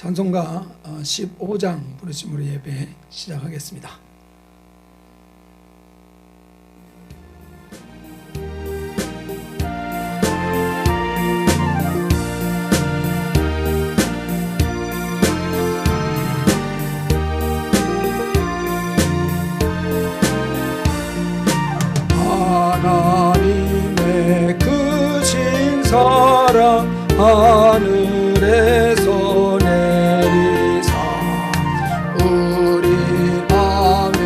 찬송가 15장 부르심으로 예배 시작하겠습니다. 하나님의 크신 사랑 하늘에서 내리사 우리 맘에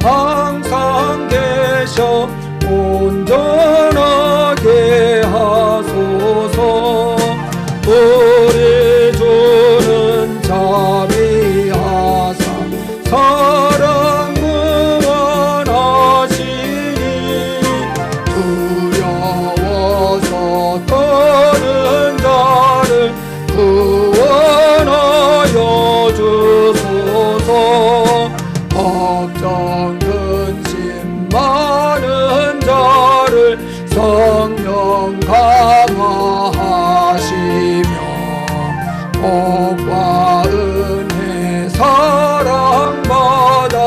항상 계셔 온전하게 하소서. 우리 주는 자비하사 사랑 무한하시니 두려워서 떠는 자를 구원하여 주소서. 걱정 근심 많은 자를 성령 강화하시며 복과 은혜 사랑받아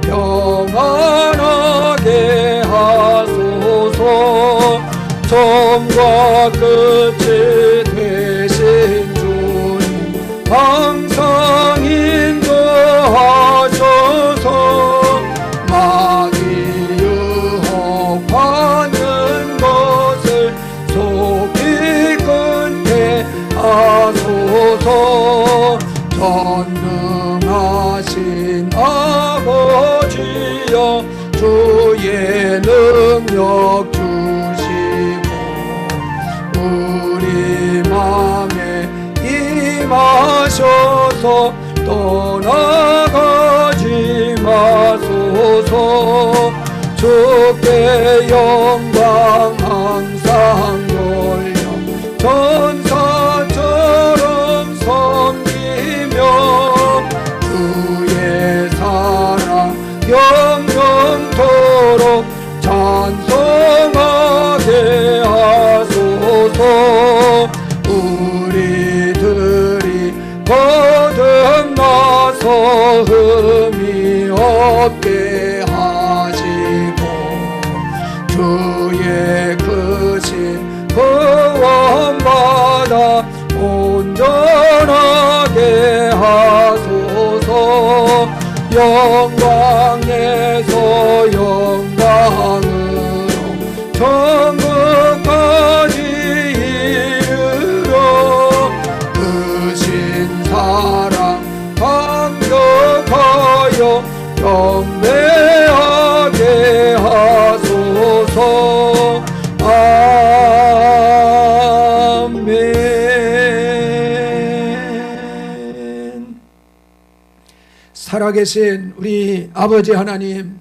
평안하게 하소서. 처음과 끝이 되신 주님 항상 인도하셔서 마귀 유혹받는 것을 속히 끊게 하소서. 전능하신 아버지여 주의 능력 주시고 우리 맘에 임하셔서 떠나가지 마소서. 주께 영광 항상 돌려 전사처럼 섬기며 주의 사랑 영영토록 찬송하게 하소서. 우리들이 거듭나서 흠이 없게 하시고 주의 크신 구원받아 온전하게 하소서. 영광에서 영광으로 천국까지 이르러 크신 사랑 감격하여 경배하게 하소서. 아멘. 살아계신 우리 아버지 하나님,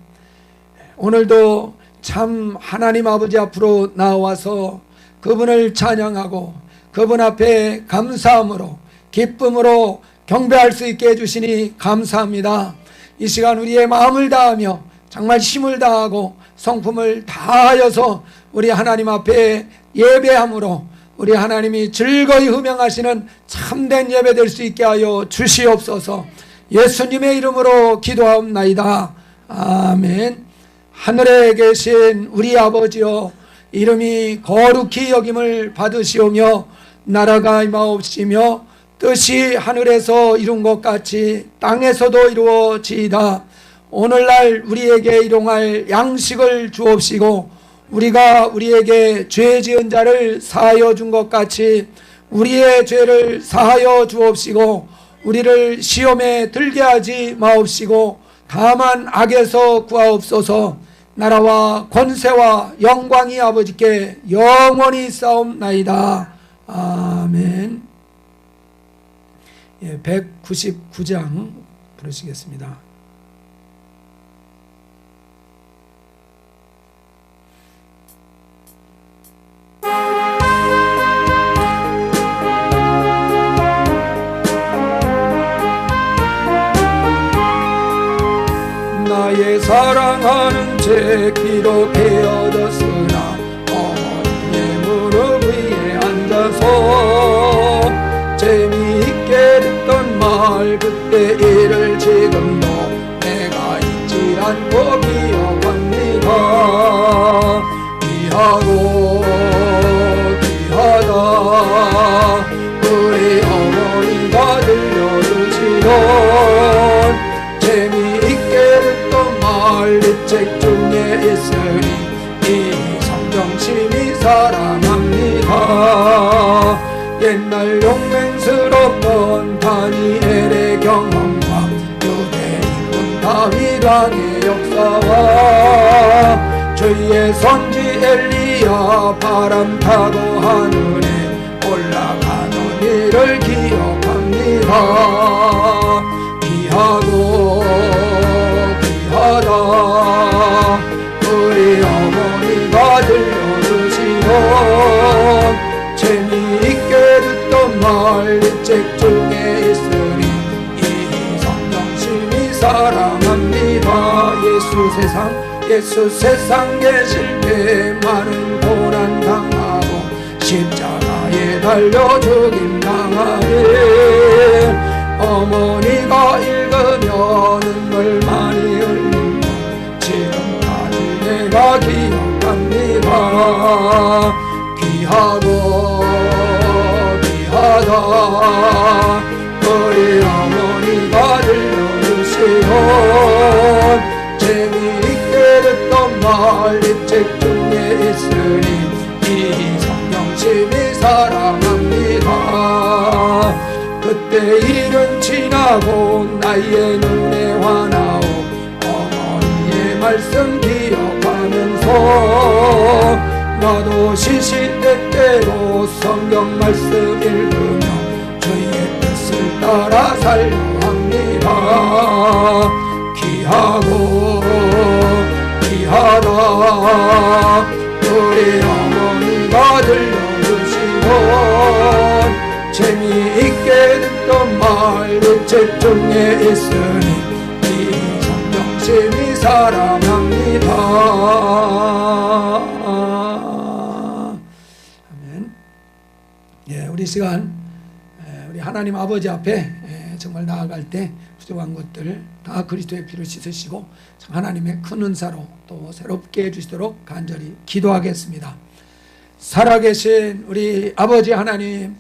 오늘도 참 하나님 아버지 앞으로 나와서 그분을 찬양하고 그분 앞에 감사함으로 기쁨으로 경배할 수 있게 해주시니 감사합니다. 이 시간 우리의 마음을 다하며 정말 힘을 다하고 성품을 다하여서 우리 하나님 앞에 예배함으로 우리 하나님이 즐거이 흠양하시는 참된 예배 될 수 있게 하여 주시옵소서. 예수님의 이름으로 기도하옵나이다. 아멘. 하늘에 계신 우리 아버지여, 이름이 거룩히 여김을 받으시오며 나라가 임하옵시며 뜻이 하늘에서 이룬 것 같이 땅에서도 이루어지이다. 오늘날 우리에게 일용할 양식을 주옵시고 우리가 우리에게 죄 지은 자를 사하여 준 것 같이 우리의 죄를 사하여 주옵시고 우리를 시험에 들게 하지 마옵시고 다만 악에서 구하옵소서. 나라와 권세와 영광이 아버지께 영원히 싸움나이다. 아멘. 199장 부르시겠습니다. 나의 사랑하는 죄 기록해 얻었으나 어린의 무릎 위에 앉아서 재미있게 듣던 말 날 그때 일을 지금도 내가 잊지 않고 기억합니다. 귀하고 귀하다 우리 어머니가 들려주시던 재미있게 듣던 말리책 중에 있으니 이 성경심이 사랑합니다. 옛날 용맹스럽던 다니엘의 경험과 유대인군 다윗왕의 역사와 주의 선지 엘리야 바람 타고 하늘에 올라가는 일을 기억합니다. 귀하고 귀하다 우리 어머니가 들려주시던 재미있게 듣던 말리책 중에 있으니 이 성경심이 사랑합니다. 예수 세상 계실 때 많은 고난 당하고 십자가에 달려 죽임 당하니 어머니가 읽으며 눈물 많이 흘리며 지금까지 내가 기억합니다. 귀하고 귀하다 우리 어머니가 들려주시던 재미있게 듣던 말리책 중에 있으니 이 성경심이 사랑합니다. 그때 일은 지나고 나의 눈에 환하오 어머니의 말씀 기억하면서 나도 시시때때로 성경 말씀 읽으며 주의 뜻을 따라 살려 합니다. 귀하고 귀하다 우리 어머니가 들려주시던 재미있게 듣던 말리책 중에 있으니 이 성경심이 사랑합니다. 아멘. 예, 우리 시간 우리 하나님 아버지 앞에 정말 나아갈 때 부족한 것들 다 그리스도의 피로 씻으시고 하나님의 큰 은사로 또 새롭게 해주시도록 간절히 기도하겠습니다. 살아계신 우리 아버지 하나님,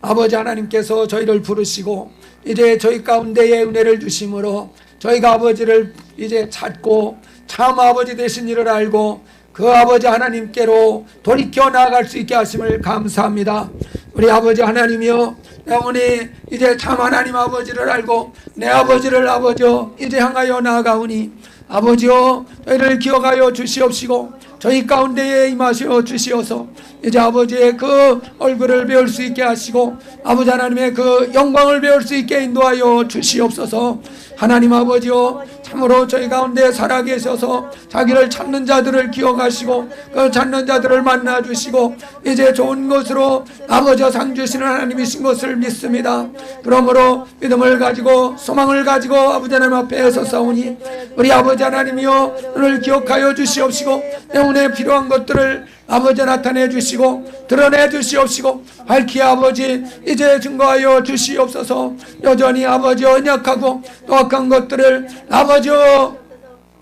아버지 하나님께서 저희를 부르시고 이제 저희 가운데에 은혜를 주심으로 저희가 아버지를 이제 찾고 참 아버지 되신 일을 알고 그 아버지 하나님께로 돌이켜 나아갈 수 있게 하심을 감사합니다. 우리 아버지 하나님이여, 영원히 이제 참 하나님 아버지를 알고 내 아버지를 아버지여 이제 향하여 나아가오니 아버지여 저희를 기억하여 주시옵시고 저희 가운데에 임하시어 주시어서 이제 아버지의 그 얼굴을 배울 수 있게 하시고 아버지 하나님의 그 영광을 배울 수 있게 인도하여 주시옵소서. 하나님 아버지여, 참으로 저희 가운데 살아계셔서 자기를 찾는 자들을 기억하시고 그 찾는 자들을 만나주시고 이제 좋은 것으로 아버지와 상 주시는 하나님이신 것을 믿습니다. 그러므로 믿음을 가지고 소망을 가지고 아버지 하나님 앞에 서사오니 우리 아버지 하나님이여, 오늘 기억하여 주시옵시고 영혼에 필요한 것들을 아버지 나타내 주시고 드러내 주시옵시고 밝히 아버지 이제 증거하여 주시옵소서. 여전히 아버지 언약하고 또 악한 것들을 아버지여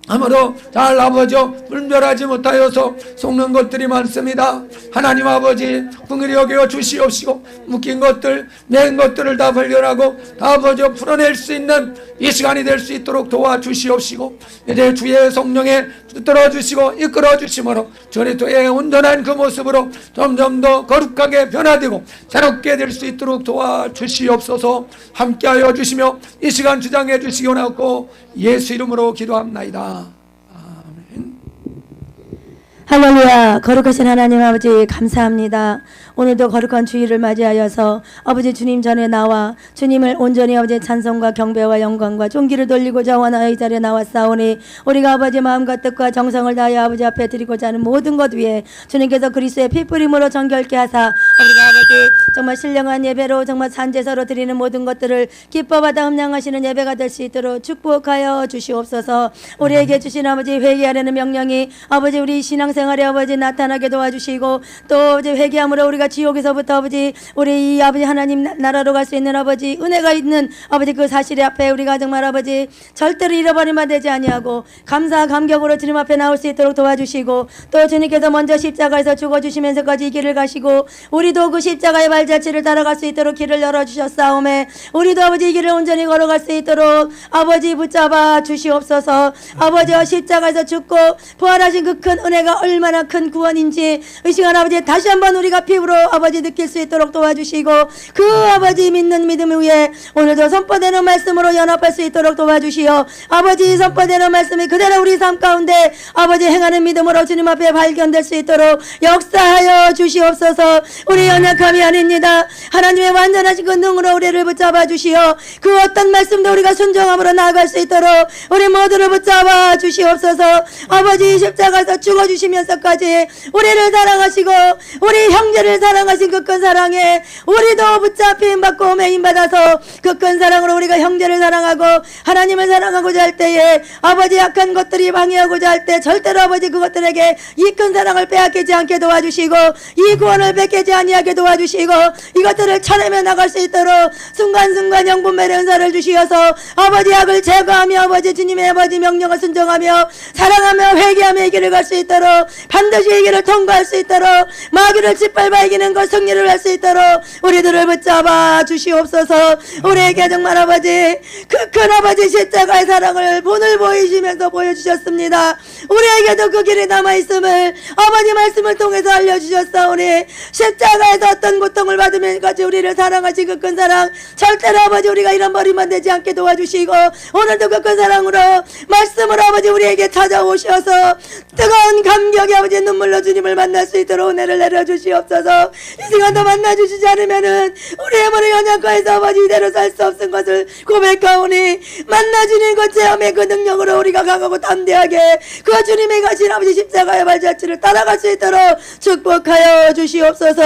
아무도 잘 아버지여 분별하지 못하여서 속는 것들이 많습니다. 하나님 아버지 긍휼히 여겨 주시옵시고 묶인 것들 맨 것들을 다 발견하고 다 아버지여 풀어낼 수 있는 이 시간이 될 수 있도록 도와주시옵시고 이제 주의 성령에 붙들어 주시고 이끌어 주심으로 그리스도의 온전한 그 모습으로 점점 더 거룩하게 변화되고 새롭게 될 수 있도록 도와주시옵소서. 함께하여 주시며 이 시간 주장해 주시기 원하고 예수 이름으로 기도합나이다. 아멘. 할렐루야. 거룩하신 하나님 아버지 감사합니다. 오늘도 거룩한 주일을 맞이하여서 아버지 주님 전에 나와 주님을 온전히 아버지 찬송과 경배와 영광과 존귀를 돌리고자 원하여 이 자리에 나왔사오니 우리가 아버지 마음과 뜻과 정성을 다하여 아버지 앞에 드리고자 하는 모든 것 위에 주님께서 그리스도의 피뿌림으로 정결케 하사 우리가 아버지 정말 신령한 예배로 정말 산제사로 드리는 모든 것들을 기뻐받아 흠양하시는 예배가 될 수 있도록 축복하여 주시옵소서. 우리에게 주신 아버지 회개하라는 명령이 아버지 우리 신앙생활에 아버지 나타나게 도와주시고 또 아버지 회개함으로 우리가 우리가 지옥에서부터 아버지 우리 이 아버지 하나님 나라로 갈 수 있는 아버지 은혜가 있는 아버지 그 사실 앞에 우리가 정말 아버지 절대로 잃어버리면 되지 아니하고 감사 감격으로 주님 앞에 나올 수 있도록 도와주시고 또 주님께서 먼저 십자가에서 죽어주시면서까지 이 길을 가시고 우리도 그 십자가의 발자취를 따라갈 수 있도록 길을 열어주셨사오매 우리도 아버지 이 길을 온전히 걸어갈 수 있도록 아버지 붙잡아 주시옵소서. 아버지와 십자가에서 죽고 부활하신 그 큰 은혜가 얼마나 큰 구원인지 이 시간 아버지 다시 한번 우리가 피부로 아버지 느낄 수 있도록 도와주시고 그 아버지 믿는 믿음 위에 오늘도 선포되는 말씀으로 연합할 수 있도록 도와주시어 아버지 선포되는 말씀이 그대로 우리 삶 가운데 아버지 행하는 믿음으로 주님 앞에 발견될 수 있도록 역사하여 주시옵소서. 우리 연약함이 아닙니다. 하나님의 완전하신 그 능으로 우리를 붙잡아 주시어 그 어떤 말씀도 우리가 순종함으로 나아갈 수 있도록 우리 모두를 붙잡아 주시옵소서. 아버지 십자가에서 죽어주시면서까지 우리를 사랑하시고 우리 형제를 사랑하신 그 큰 사랑에 우리도 붙잡힘 받고 매임받아서 그 큰 사랑으로 우리가 형제를 사랑하고 하나님을 사랑하고자 할 때에 아버지 약한 것들이 방해하고자 할 때 절대로 아버지 그것들에게 이 큰 사랑을 빼앗기지 않게 도와주시고 이 구원을 뺏기지 아니하게 도와주시고 이것들을 쳐내며 나갈 수 있도록 순간순간 영분별의 은사를 주시어서 아버지 악을 제거하며 아버지 주님의 아버지 명령을 순종하며 사랑하며 회개하며 이 길을 갈 수 있도록 반드시 이 길을 통과할 수 있도록 마귀를 짓밟아 이기는 것 승리를 할 수 있도록 우리들을 붙잡아 주시옵소서. 우리에게 정말 아버지 그 큰 아버지 십자가의 사랑을 본을 보이시면서 보여주셨습니다. 우리에게도 그 길이 남아있음을 아버지 말씀을 통해서 알려주셨사오니 십자가에서 어떤 고통을 받으면까지 우리를 사랑하신 그 큰 사랑 절대로 아버지 우리가 잃어버리면 되지 않게 도와주시고 오늘도 그 큰 사랑으로 말씀으로 아버지 우리에게 찾아오셔서 뜨거운 감격의 아버지 눈물로 주님을 만날 수 있도록 은혜를 내려주시옵소서. 이 시간도 만나주시지 않으면은 우리의 머리 연약과에서 아버지 이대로 살 수 없은 것을 고백하오니 만나주는 것 체험의 그 능력으로 우리가 강하고 담대하게 그 주님의 가신 아버지 십자가의 발자취를 따라갈 수 있도록 축복하여 주시옵소서.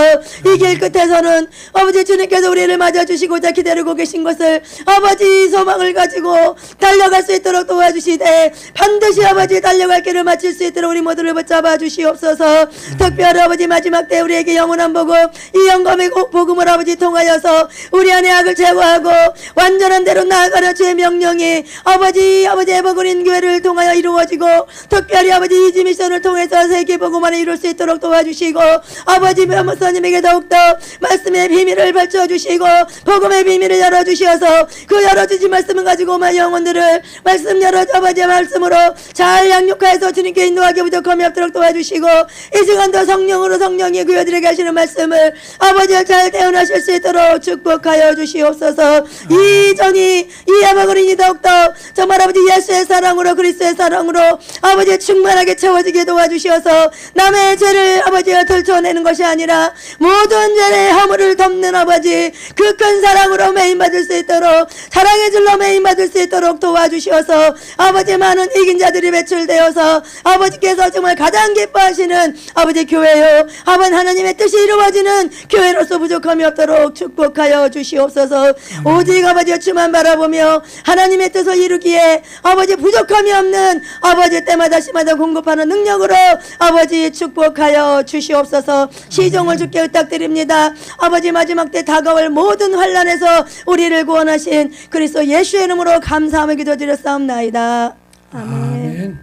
이 길 끝에서는 아버지 주님께서 우리를 맞아주시고자 기다리고 계신 것을 아버지 소망을 가지고 달려갈 수 있도록 도와주시되 반드시 아버지 달려갈 길을 마칠 수 있도록 우리 모두를 붙잡아 주시옵소서. 특별히 아버지 마지막 때 우리에게 영원한 복음 이 영감의 복음을 아버지 통하여서 우리 안에 악을 제거하고 완전한 대로 나아가려 주의 명령이 아버지의 복음인 교회를 통하여 이루어지고 특별히 아버지 이지 미션을 통해서 세계 복음만을 이룰 수 있도록 도와주시고 아버지 변호사님에게 더욱더 말씀의 비밀을 밝혀주시고 복음의 비밀을 열어주셔서 그 열어주신 말씀을 가지고 오만 영혼들을 말씀 열어 아버지의 말씀으로 잘 양육하여서 주님께 인도하게 부족함이 없도록 도와주시고 이 시간도 성령으로 성령이 그 여들에게 하시는 말씀을 아버지가 잘 대언하실 수 있도록 축복하여 주시옵소서. 이 정이 이 아버지니 더욱더 정말 아버지 예수의 사랑으로 그리스도의 사랑으로 아버지 충만하게 채워지게 도와주셔서 남의 죄를 아버지가 덜쳐내는 것이 아니라 모든 죄의 허물을 덮는 아버지 그 큰 사랑으로 메인받을 수 있도록 사랑의 줄로 메인받을 수 있도록 도와주셔서 아버지 많은 이긴 자들이 배출되어서 아버지께서 정말 가장 기뻐하시는 아버지 교회요 아버지 하나님의 뜻이 이루어지는 교회로서 부족함이 없도록 축복하여 주시옵소서. 오직 아버지 주만 바라보며 하나님의 뜻을 이루기에 아버지 부족함이 없는 아버지 때마다 시마다 공급하는 능력으로 아버지 축복하여 주시옵소서. 시종을 주께 부탁드립니다. 아버지 마지막 때 다가올 모든 환난에서 우리를 구원하신 그리스도 예수의 이름으로 감사하며 기도드렸사옵나이다. 아멘.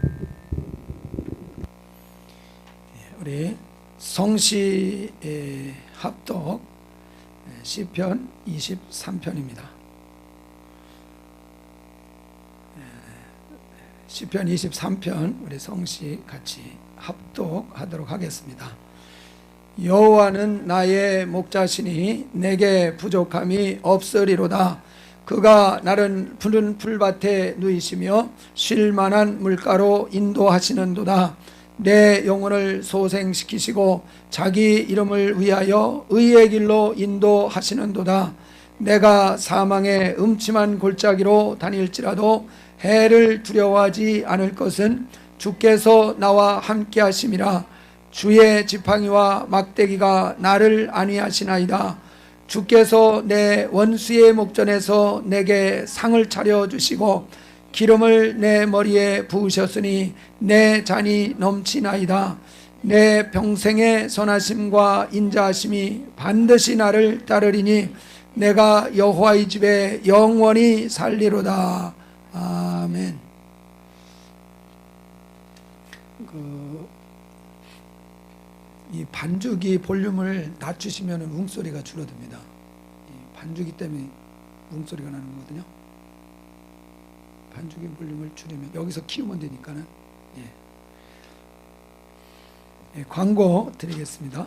우리 성시 합독 시편 23편입니다. 시편 23편 우리 성시 같이 합독하도록 하겠습니다. 여호와는 나의 목자시니 내게 부족함이 없으리로다. 그가 나를 푸른 풀밭에 누이시며 쉴 만한 물가로 인도하시는도다. 내 영혼을 소생시키시고 자기 이름을 위하여 의의 길로 인도하시는도다. 내가 사망의 음침한 골짜기로 다닐지라도 해를 두려워하지 않을 것은 주께서 나와 함께 하심이라. 주의 지팡이와 막대기가 나를 안위하시나이다. 주께서 내 원수의 목전에서 내게 상을 차려주시고 기름을 내 머리에 부으셨으니 내 잔이 넘치나이다. 내 평생의 선하심과 인자하심이 반드시 나를 따르리니 내가 여호와의 집에 영원히 살리로다. 아멘. 이 반주기 볼륨을 낮추시면 웅소리가 줄어듭니다. 이 반주기 때문에 웅소리가 나는 거거든요. 반주기 볼륨을 줄이면 여기서 키우면 되니까는. 광고 드리겠습니다.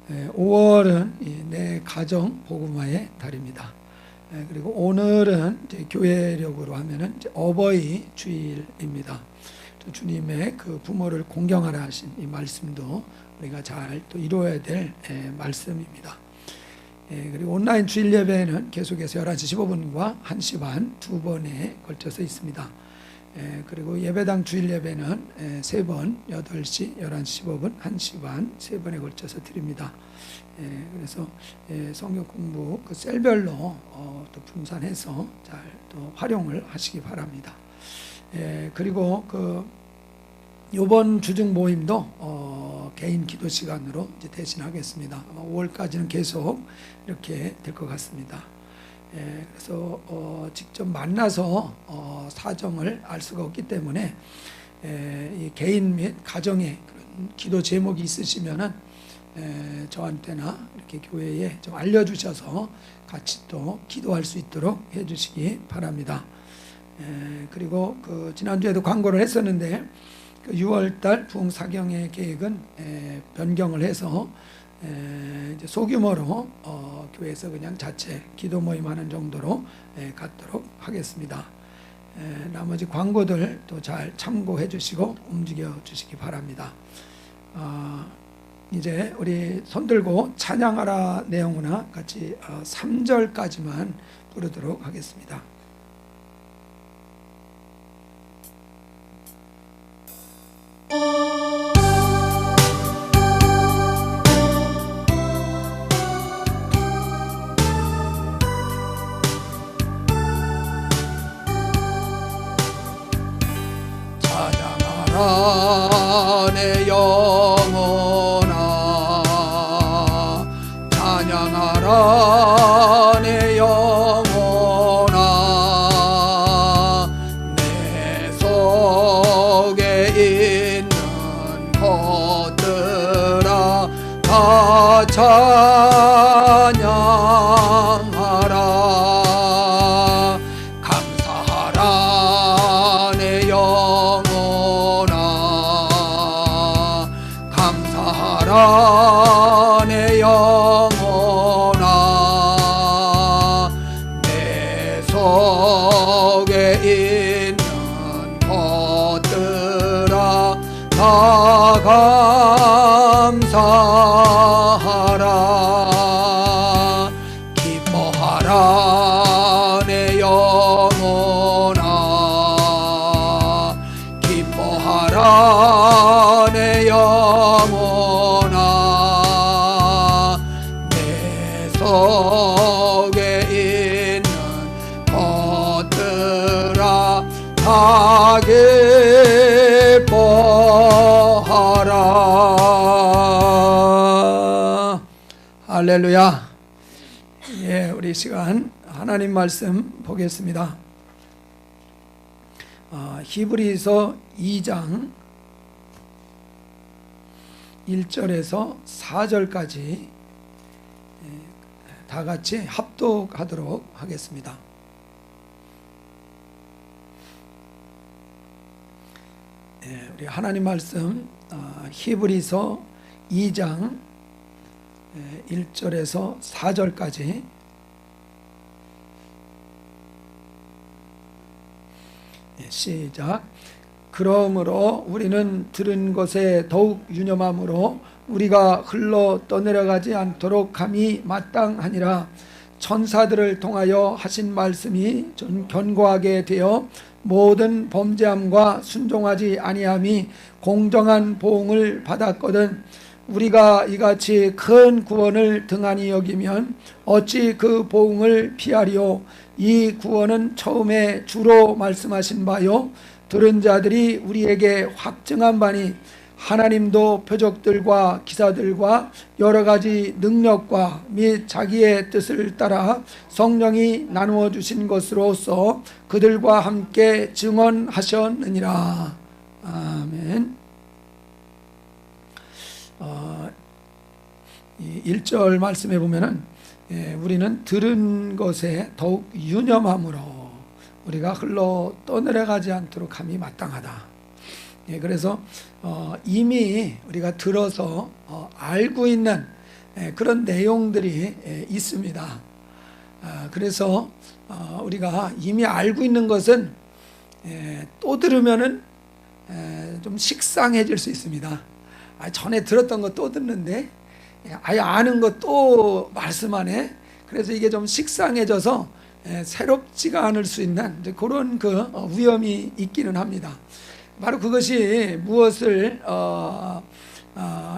5월은 내 가정 복음화의 달입니다. 그리고 오늘은 이제 교회력으로 하면은 이제 어버이 주일입니다. 주님의 그 부모를 공경하라 하신 이 말씀도 우리가 잘 또 이루어야 될 말씀입니다. 그리고 온라인 주일 예배는 계속해서 11시 15분과 1시 반 두 번에 걸쳐서 있습니다. 그리고 예배당 주일 예배는 3번 8시, 11시 15분, 1시 반 3번에 걸쳐서 드립니다. 그래서 성경 공부 그 셀별로 또 분산해서 잘 또 활용을 하시기 바랍니다. 그리고 그 이번 주중 모임도 개인 기도 시간으로 이제 대신하겠습니다. 아마 5월까지는 계속 이렇게 될 것 같습니다. 그래서 직접 만나서 사정을 알 수가 없기 때문에 이 개인 및 가정의 그런 기도 제목이 있으시면은 저한테나 이렇게 교회에 좀 알려주셔서 같이 또 기도할 수 있도록 해주시기 바랍니다. 그리고 그 지난주에도 광고를 했었는데 그 6월달 부흥사경회 계획은 변경을 해서 이제 소규모로 교회에서 그냥 자체 기도 모임하는 정도로 갖도록 하겠습니다. 나머지 광고들 또 잘 참고해 주시고 움직여 주시기 바랍니다. 이제 우리 손들고 찬양하라 내용이나 같이 3절까지만 부르도록 하겠습니다. 찬양하라 내 영혼아, 찬양하라 내 영혼아, 내 속에 있는 것들아 다 찬양하라. 감사하라 내 영혼아, 감사하라 내 영혼아, 내 속에 있는 것들아 다 감사하라. 기뻐하라 내 영혼아, 기뻐하라 내 영혼아, 내 속에 있는 것들아 다 기뻐하라. 할렐루야. 우리 시간 하나님 말씀 보겠습니다. 히브리서 2장 1절에서 4절까지 다 같이 합독하도록 하겠습니다. 우리 하나님 말씀 히브리서 2장 1절에서 4절까지 시작. 그러므로 우리는 들은 것에 더욱 유념함으로 우리가 흘러 떠내려가지 않도록 함이 마땅하니라. 천사들을 통하여 하신 말씀이 좀 견고하게 되어 모든 범죄함과 순종하지 아니함이 공정한 보응을 받았거든. 우리가 이같이 큰 구원을 등한히 여기면 어찌 그 보응을 피하리요. 이 구원은 처음에 주로 말씀하신 바요 들은 자들이 우리에게 확증한 바니 하나님도 표적들과 기사들과 여러 가지 능력과 및 자기의 뜻을 따라 성령이 나누어 주신 것으로서 그들과 함께 증언하셨느니라. 아멘. 이 1절 말씀해 보면은 우리는 들은 것에 더욱 유념함으로 우리가 흘러 떠내려가지 않도록 함이 마땅하다. 그래서 이미 우리가 들어서 알고 있는 그런 내용들이 있습니다. 그래서 우리가 이미 알고 있는 것은 또 들으면은 좀 식상해질 수 있습니다. 전에 들었던 거 또 듣는데 아예 아는 거 또 말씀하네. 그래서 이게 좀 식상해져서 새롭지가 않을 수 있는 이제 그런 그 위험이 있기는 합니다. 바로 그것이 무엇을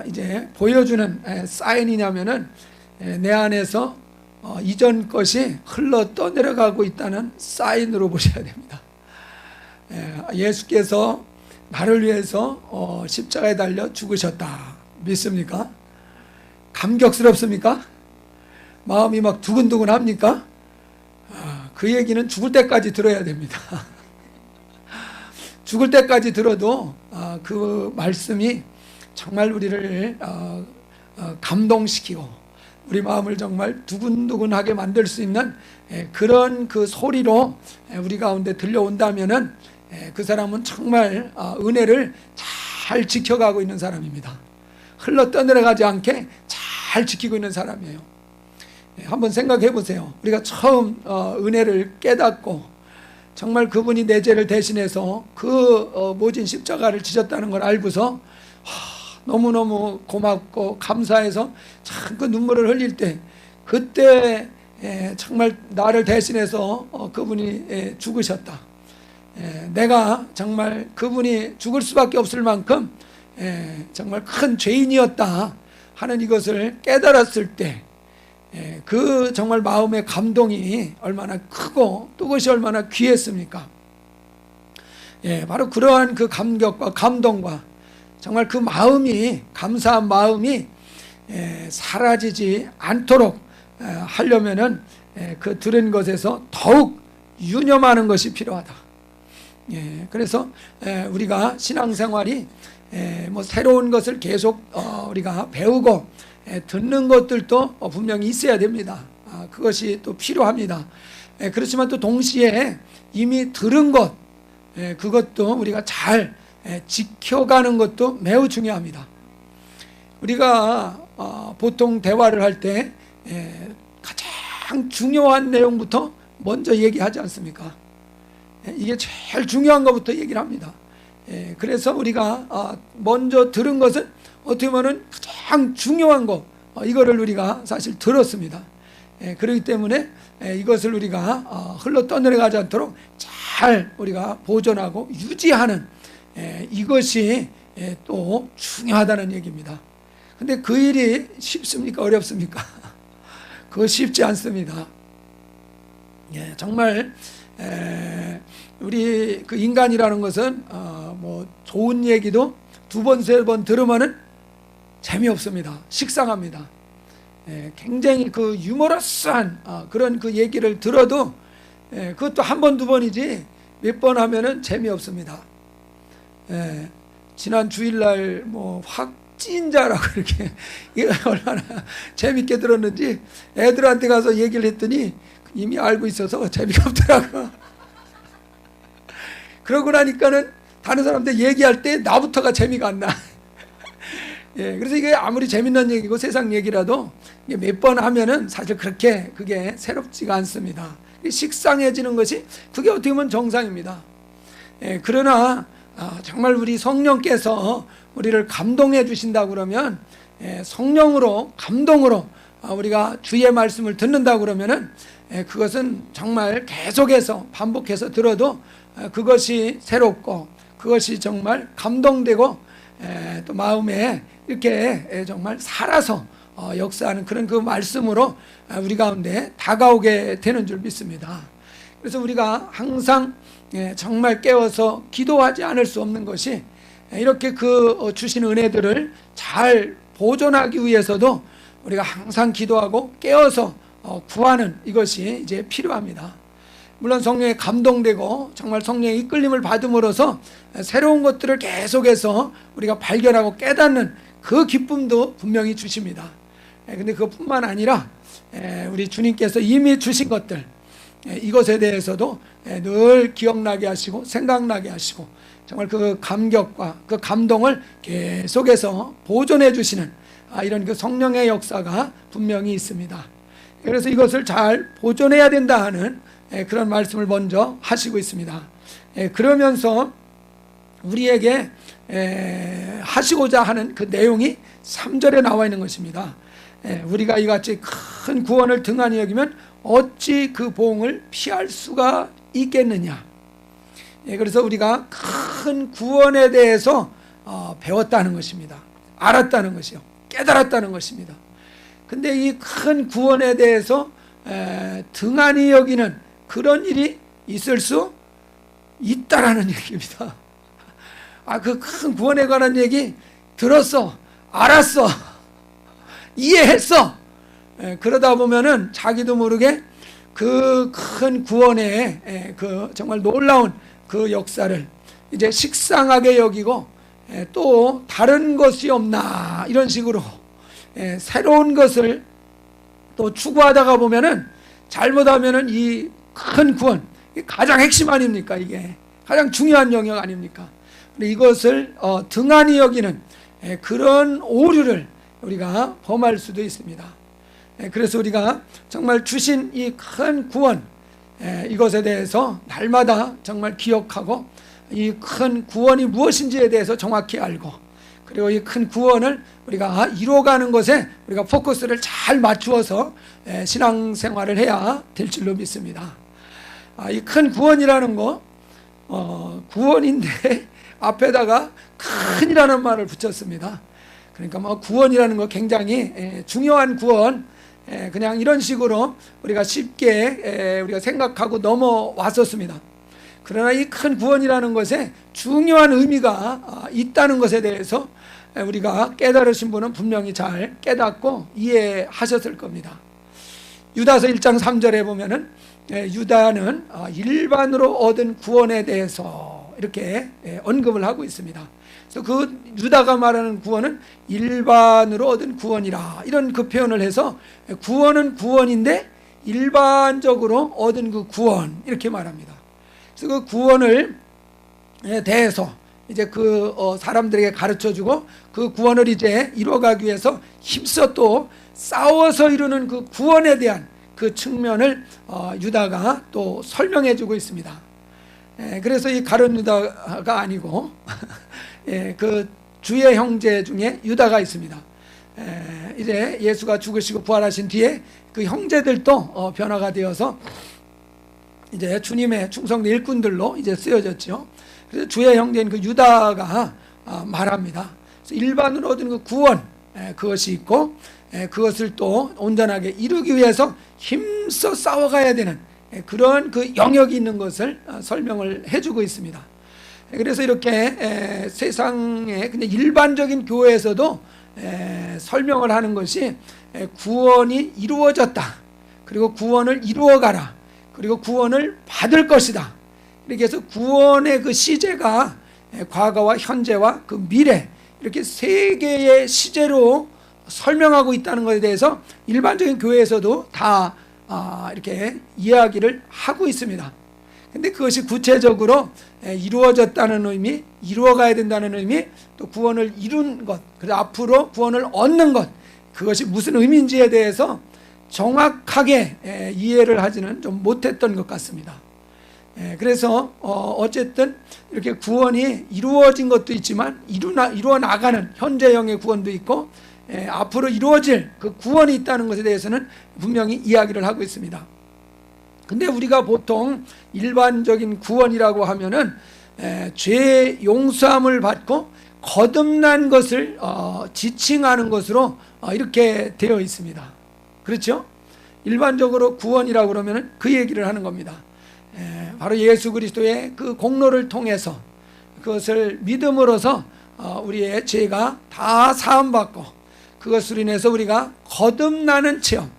이제 보여주는 사인이냐면은 내 안에서 이전 것이 흘러 떠내려가고 있다는 사인으로 보셔야 됩니다. 예수께서 나를 위해서 십자가에 달려 죽으셨다. 믿습니까? 감격스럽습니까? 마음이 막 두근두근 합니까? 그 얘기는 죽을 때까지 들어야 됩니다. 죽을 때까지 들어도 그 말씀이 정말 우리를 감동시키고 우리 마음을 정말 두근두근하게 만들 수 있는 그런 그 소리로 우리 가운데 들려온다면은 그 사람은 정말 은혜를 잘 지켜가고 있는 사람입니다. 흘러 떠내려가지 않게 잘 지키고 있는 사람이에요. 한번 생각해 보세요. 우리가 처음 은혜를 깨닫고 정말 그분이 내 죄를 대신해서 그 모진 십자가를 지셨다는 걸 알고서 너무너무 고맙고 감사해서 참 그 눈물을 흘릴 때 그때 정말 나를 대신해서 그분이 죽으셨다. 내가 정말 그분이 죽을 수밖에 없을 만큼 정말 큰 죄인이었다 하는 이것을 깨달았을 때 그 정말 마음의 감동이 얼마나 크고 또 그것이 얼마나 귀했습니까? 바로 그러한 그 감격과 감동과 정말 그 마음이 감사한 마음이 사라지지 않도록 하려면은 그 들은 것에서 더욱 유념하는 것이 필요하다. 그래서 우리가 신앙생활이 뭐 새로운 것을 계속 우리가 배우고 듣는 것들도 분명히 있어야 됩니다. 그것이 또 필요합니다. 그렇지만 또 동시에 이미 들은 것 그것도 우리가 잘 지켜가는 것도 매우 중요합니다. 우리가 보통 대화를 할 때 가장 중요한 내용부터 먼저 얘기하지 않습니까? 이게 제일 중요한 것부터 얘기를 합니다. 그래서 우리가 먼저 들은 것은 어떻게 보면 가장 중요한 것 이거를 우리가 사실 들었습니다. 그렇기 때문에 이것을 우리가 흘러 떠내려가지 않도록 잘 우리가 보존하고 유지하는 이것이 또 중요하다는 얘기입니다. 근데 그 일이 쉽습니까? 어렵습니까? 그거 쉽지 않습니다. 정말 우리 그 인간이라는 것은 뭐 좋은 얘기도 두 번, 세 번 들으면은 재미없습니다. 식상합니다. 굉장히 그 유머러스한 그런 그 얘기를 들어도 그것도 한 번, 두 번이지 몇 번 하면은 재미없습니다. 지난 주일날 뭐 확진자라고 이렇게 얼마나 재밌게 들었는지 애들한테 가서 얘기를 했더니 이미 알고 있어서 재미가 없더라고. 그러고 나니까는 다른 사람들 얘기할 때 나부터가 재미가 안 나. 그래서 이게 아무리 재밌는 얘기고 세상 얘기라도 몇 번 하면은 사실 그렇게 그게 새롭지가 않습니다. 식상해지는 것이 그게 어떻게 보면 정상입니다. 그러나 정말 우리 성령께서 우리를 감동해 주신다 그러면 성령으로 감동으로 우리가 주의 말씀을 듣는다 그러면은 그것은 정말 계속해서 반복해서 들어도 그것이 새롭고 그것이 정말 감동되고 또 마음에 이렇게 정말 살아서 역사하는 그런 그 말씀으로 우리 가운데 다가오게 되는 줄 믿습니다. 그래서 우리가 항상 정말 깨어서 기도하지 않을 수 없는 것이 이렇게 그 주신 은혜들을 잘 보존하기 위해서도 우리가 항상 기도하고 깨어서 구하는 이것이 이제 필요합니다. 물론 성령에 감동되고 정말 성령의 이끌림을 받음으로써 새로운 것들을 계속해서 우리가 발견하고 깨닫는 그 기쁨도 분명히 주십니다. 근데 그것뿐만 아니라 우리 주님께서 이미 주신 것들, 이것에 대해서도 늘 기억나게 하시고 생각나게 하시고 정말 그 감격과 그 감동을 계속해서 보존해 주시는 이런 그 성령의 역사가 분명히 있습니다. 그래서 이것을 잘 보존해야 된다 하는 그런 말씀을 먼저 하시고 있습니다. 그러면서 우리에게 하시고자 하는 그 내용이 3절에 나와 있는 것입니다. 우리가 이같이 큰 구원을 등한히 여기면 어찌 그 보응을 피할 수가 있겠느냐. 그래서 우리가 큰 구원에 대해서 배웠다는 것입니다. 알았다는 것이요, 깨달았다는 것입니다. 근데 이 큰 구원에 대해서 등한히 여기는 그런 일이 있을 수 있다라는 얘기입니다. 그 큰 구원에 관한 얘기 들었어, 알았어, 이해했어. 그러다 보면은 자기도 모르게 그 큰 구원의 그 정말 놀라운 그 역사를 이제 식상하게 여기고 또 다른 것이 없나 이런 식으로 새로운 것을 또 추구하다가 보면은 잘못하면은 이 큰 구원, 가장 핵심 아닙니까? 이게 가장 중요한 영역 아닙니까? 이것을 등한히 여기는 그런 오류를 우리가 범할 수도 있습니다. 그래서 우리가 정말 주신 이 큰 구원, 이것에 대해서 날마다 정말 기억하고 이 큰 구원이 무엇인지에 대해서 정확히 알고, 그리고 이 큰 구원을 우리가 이루어가는 것에 우리가 포커스를 잘 맞추어서 신앙생활을 해야 될 줄로 믿습니다. 이 큰 구원이라는 거, 구원인데 앞에다가 큰이라는 말을 붙였습니다. 그러니까 뭐 구원이라는 거 굉장히 중요한 구원, 그냥 이런 식으로 우리가 쉽게 우리가 생각하고 넘어왔었습니다. 그러나 이 큰 구원이라는 것에 중요한 의미가 있다는 것에 대해서 우리가 깨달으신 분은 분명히 잘 깨닫고 이해하셨을 겁니다. 유다서 1장 3절에 보면은 유다는 일반으로 얻은 구원에 대해서 이렇게 언급을 하고 있습니다. 그래서 그 유다가 말하는 구원은 일반으로 얻은 구원이라, 이런 그 표현을 해서 구원은 구원인데 일반적으로 얻은 그 구원, 이렇게 말합니다. 그래서 그 구원을 대해서 이제 그 사람들에게 가르쳐주고 그 구원을 이제 이루어가기 위해서 힘써 또 싸워서 이루는 그 구원에 대한 그 측면을 유다가 또 설명해주고 있습니다. 그래서 이 가룟 유다가 아니고 그 주의 형제 중에 유다가 있습니다. 이제 예수가 죽으시고 부활하신 뒤에 그 형제들도 변화가 되어서 이제 주님의 충성된 일꾼들로 이제 쓰여졌죠. 그래서 주의 형제인 그 유다가 말합니다. 그래서 일반으로 얻은 그 구원, 그것이 있고 그것을 또 온전하게 이루기 위해서 힘써 싸워가야 되는 그런 그 영역이 있는 것을 설명을 해주고 있습니다. 그래서 이렇게 세상의 그냥 일반적인 교회에서도 설명을 하는 것이 구원이 이루어졌다, 그리고 구원을 이루어가라, 그리고 구원을 받을 것이다. 이렇게 해서 구원의 그 시제가 과거와 현재와 그 미래, 이렇게 세 개의 시제로 설명하고 있다는 것에 대해서 일반적인 교회에서도 다 이렇게 이야기를 하고 있습니다. 근데 그것이 구체적으로 이루어졌다는 의미, 이루어가야 된다는 의미, 또 구원을 이룬 것, 그래서 앞으로 구원을 얻는 것, 그것이 무슨 의미인지에 대해서 정확하게 이해를 하지는 좀 못했던 것 같습니다. 그래서 어쨌든 이렇게 구원이 이루어진 것도 있지만 이루어 나가는 현재형의 구원도 있고 앞으로 이루어질 그 구원이 있다는 것에 대해서는 분명히 이야기를 하고 있습니다. 근데 우리가 보통 일반적인 구원이라고 하면은 죄 용서함을 받고 거듭난 것을 지칭하는 것으로 이렇게 되어 있습니다. 그렇죠? 일반적으로 구원이라고 그러면은 그 얘기를 하는 겁니다. 바로 예수 그리스도의 그 공로를 통해서 그것을 믿음으로써 우리의 죄가 다 사함받고 그것으로 인해서 우리가 거듭나는 체험.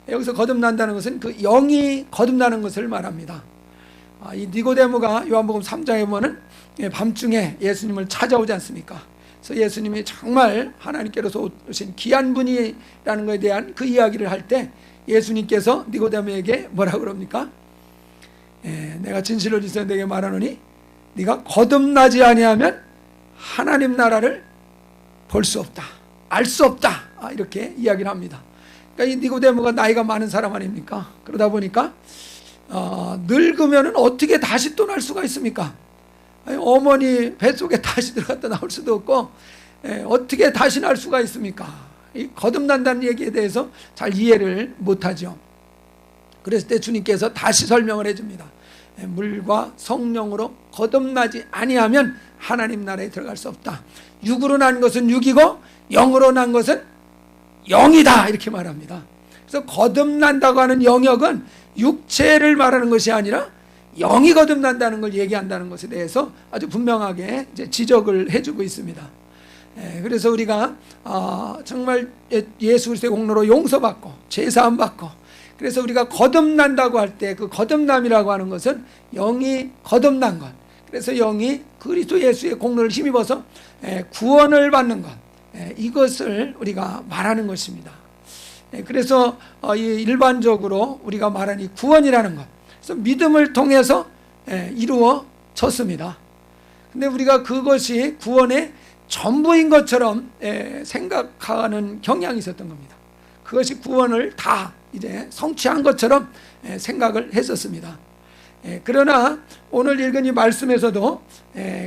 여기서 거듭난다는 것은 그 영이 거듭나는 것을 말합니다. 이 니고데모가 요한복음 3장에 보면은 밤중에 예수님을 찾아오지 않습니까? 그래서 예수님이 정말 하나님께로서 오신 귀한 분이라는 것에 대한 그 이야기를 할 때 예수님께서 니고데모에게 뭐라고 그럽니까? 내가 진실을 지서 내게 말하노니 네가 거듭나지 아니하면 하나님 나라를 볼 수 없다, 알 수 없다, 이렇게 이야기를 합니다. 그러니까 이 니고데모가 나이가 많은 사람 아닙니까? 그러다 보니까 늙으면 어떻게 다시 또 날 수가 있습니까? 어머니 뱃속에 다시 들어갔다 나올 수도 없고 어떻게 다시 날 수가 있습니까? 이 거듭난다는 얘기에 대해서 잘 이해를 못하죠. 그랬을 때 주님께서 다시 설명을 해줍니다. 물과 성령으로 거듭나지 아니하면 하나님 나라에 들어갈 수 없다. 육으로 난 것은 육이고 영으로 난 것은 영이다, 이렇게 말합니다. 그래서 거듭난다고 하는 영역은 육체를 말하는 것이 아니라 영이 거듭난다는 걸 얘기한다는 것에 대해서 아주 분명하게 이제 지적을 해주고 있습니다. 그래서 우리가 정말 예수 그리스도의 공로로 용서받고 제사함 받고, 그래서 우리가 거듭난다고 할 때 그 거듭남이라고 하는 것은 영이 거듭난 것, 그래서 영이 그리스도 예수의 공로를 힘입어서 구원을 받는 것, 이것을 우리가 말하는 것입니다. 그래서 일반적으로 우리가 말하는 이 구원이라는 것, 그래서 믿음을 통해서 이루어졌습니다. 근데 우리가 그것이 구원의 전부인 것처럼 생각하는 경향이 있었던 겁니다. 그것이 구원을 다 이제 성취한 것처럼 생각을 했었습니다. 그러나 오늘 읽은 이 말씀에서도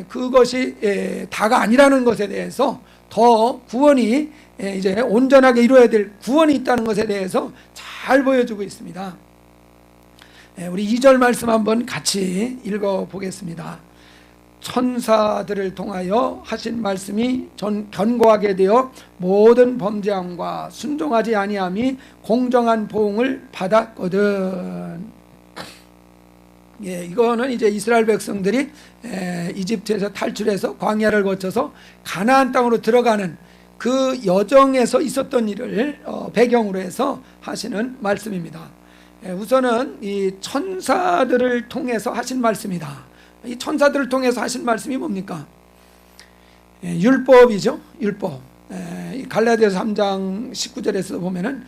그것이 다가 아니라는 것에 대해서 더 구원이 이제 온전하게 이루어야 될 구원이 있다는 것에 대해서 잘 보여주고 있습니다. 우리 2절 말씀 한번 같이 읽어보겠습니다. 천사들을 통하여 하신 말씀이 견고하게 되어 모든 범죄함과 순종하지 아니함이 공정한 보응을 받았거든. 이거는 이제 이스라엘 백성들이 이집트에서 탈출해서 광야를 거쳐서 가나안 땅으로 들어가는 그 여정에서 있었던 일을 배경으로 해서 하시는 말씀입니다. 우선은 이 천사들을 통해서 하신 말씀이다. 이 천사들을 통해서 하신 말씀이 뭡니까? 율법이죠. 율법. 갈라디아서 3장 19절에서 보면은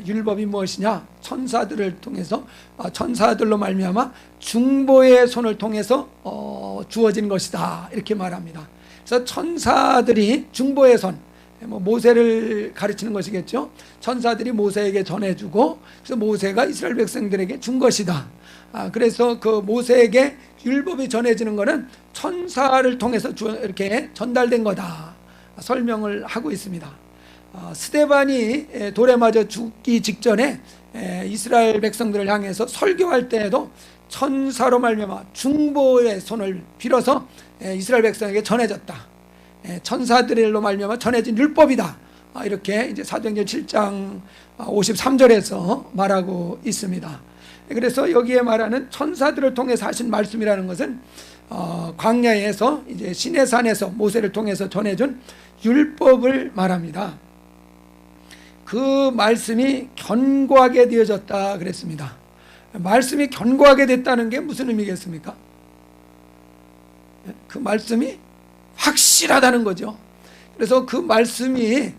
율법이 무엇이냐? 천사들을 통해서, 천사들로 말미암아 중보의 손을 통해서 주어진 것이다, 이렇게 말합니다. 그래서 천사들이 중보의 손, 모세를 가르치는 것이겠죠. 천사들이 모세에게 전해주고, 그래서 모세가 이스라엘 백성들에게 준 것이다. 그래서 그 모세에게 율법이 전해지는 것은 천사를 통해서 이렇게 전달된 거다, 설명을 하고 있습니다. 스데반이 돌에 맞아 죽기 직전에 이스라엘 백성들을 향해서 설교할 때에도 천사로 말미암아 중보의 손을 빌어서 이스라엘 백성에게 전해졌다. 천사들로 말미암아 전해진 율법이다, 이렇게 이제 사도행전 7장 53절에서 말하고 있습니다. 그래서 여기에 말하는 천사들을 통해서 하신 말씀이라는 것은 광야에서 이제 시내산에서 모세를 통해서 전해준 율법을 말합니다. 그 말씀이 견고하게 되어졌다 그랬습니다. 말씀이 견고하게 됐다는 게 무슨 의미겠습니까? 그 말씀이 확실하다는 거죠. 그래서 그 말씀이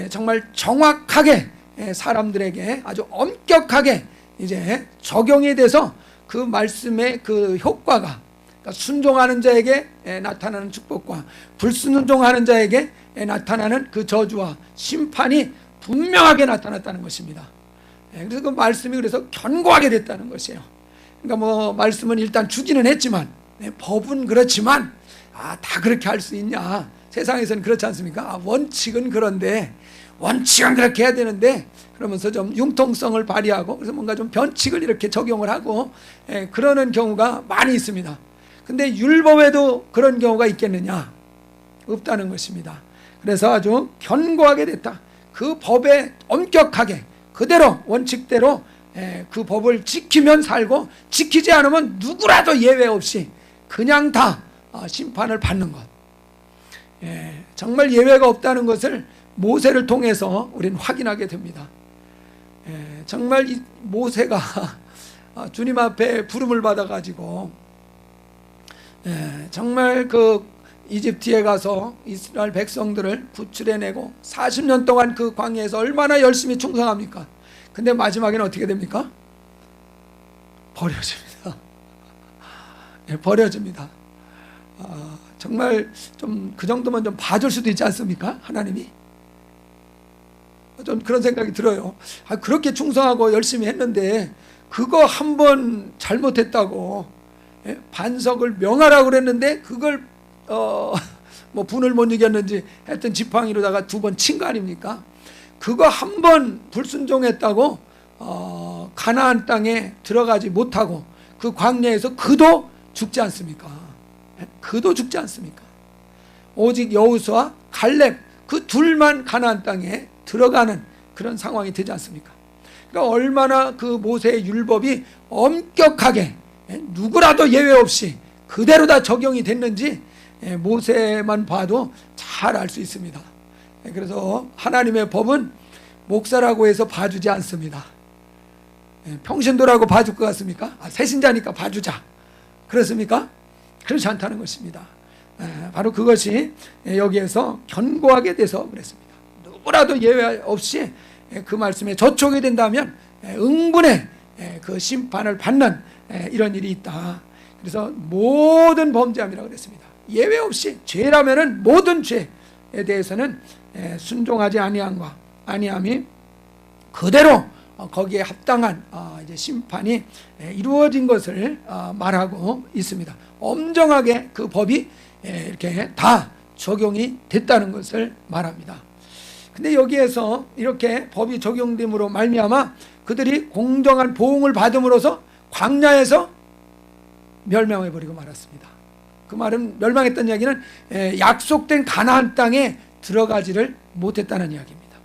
정말 정확하게 사람들에게 아주 엄격하게 이제 적용이 돼서 그 말씀의 그 효과가, 그러니까 순종하는 자에게 나타나는 축복과 불순종하는 자에게 나타나는 그 저주와 심판이 분명하게 나타났다는 것입니다. 그래서 그 말씀이 그래서 견고하게 됐다는 것이에요. 그러니까 말씀은 일단 주기는 했지만, 법은 그렇지만 다 그렇게 할 수 있냐? 세상에서는 그렇지 않습니까? 원칙은 그런데, 원칙은 그렇게 해야 되는데, 그러면서 좀 융통성을 발휘하고, 그래서 뭔가 좀 변칙을 이렇게 적용을 하고 그러는 경우가 많이 있습니다. 근데 율법에도 그런 경우가 있겠느냐? 없다는 것입니다. 그래서 아주 견고하게 됐다. 그 법에 엄격하게 그대로 원칙대로 그 법을 지키면 살고 지키지 않으면 누구라도 예외 없이 그냥 다 심판을 받는 것. 정말 예외가 없다는 것을 모세를 통해서 우리는 확인하게 됩니다. 정말 이 모세가 주님 앞에 부름을 받아가지고 정말 그 이집트에 가서 이스라엘 백성들을 구출해내고 40년 동안 그 광야에서 얼마나 열심히 충성합니까? 근데 마지막에는 어떻게 됩니까? 버려집니다. 버려집니다. 정말 좀 그 정도면 좀 봐줄 수도 있지 않습니까? 하나님이 좀 그런 생각이 들어요. 그렇게 충성하고 열심히 했는데 그거 한 번 잘못했다고 반석을 명하라고 그랬는데 그걸 뭐 분을 못 이겼는지 하여튼 지팡이로다가 2번 친 거 아닙니까? 그거 한 번 불순종했다고 가나안 땅에 들어가지 못하고 그 광야에서 그도 죽지 않습니까? 그도 죽지 않습니까? 오직 여호수아 갈렙 그 둘만 가나안 땅에 들어가는 그런 상황이 되지 않습니까? 그러니까 얼마나 그 모세의 율법이 엄격하게 누구라도 예외 없이 그대로 다 적용이 됐는지 모세만 봐도 잘 알 수 있습니다. 그래서 하나님의 법은 목사라고 해서 봐주지 않습니다. 평신도라고 봐줄 것 같습니까? 새신자니까 봐주자 그렇습니까? 그렇지 않다는 것입니다. 바로 그것이 여기에서 견고하게 돼서 그랬습니다. 누구라도 예외 없이 그 말씀에 저촉이 된다면 응분의 그 심판을 받는 이런 일이 있다. 그래서 모든 범죄함이라고 그랬습니다. 예외 없이 죄라면은 모든 죄에 대해서는 순종하지 아니함이 그대로 거기에 합당한 이제 심판이 이루어진 것을 말하고 있습니다. 엄정하게 그 법이 이렇게 다 적용이 됐다는 것을 말합니다. 근데 여기에서 이렇게 법이 적용됨으로 말미암아 그들이 공정한 보응을 받음으로써 광야에서 멸망해 버리고 말았습니다. 그 말은 멸망했다는 이야기는 약속된 가나안 땅에 들어가지를 못했다는 이야기입니다.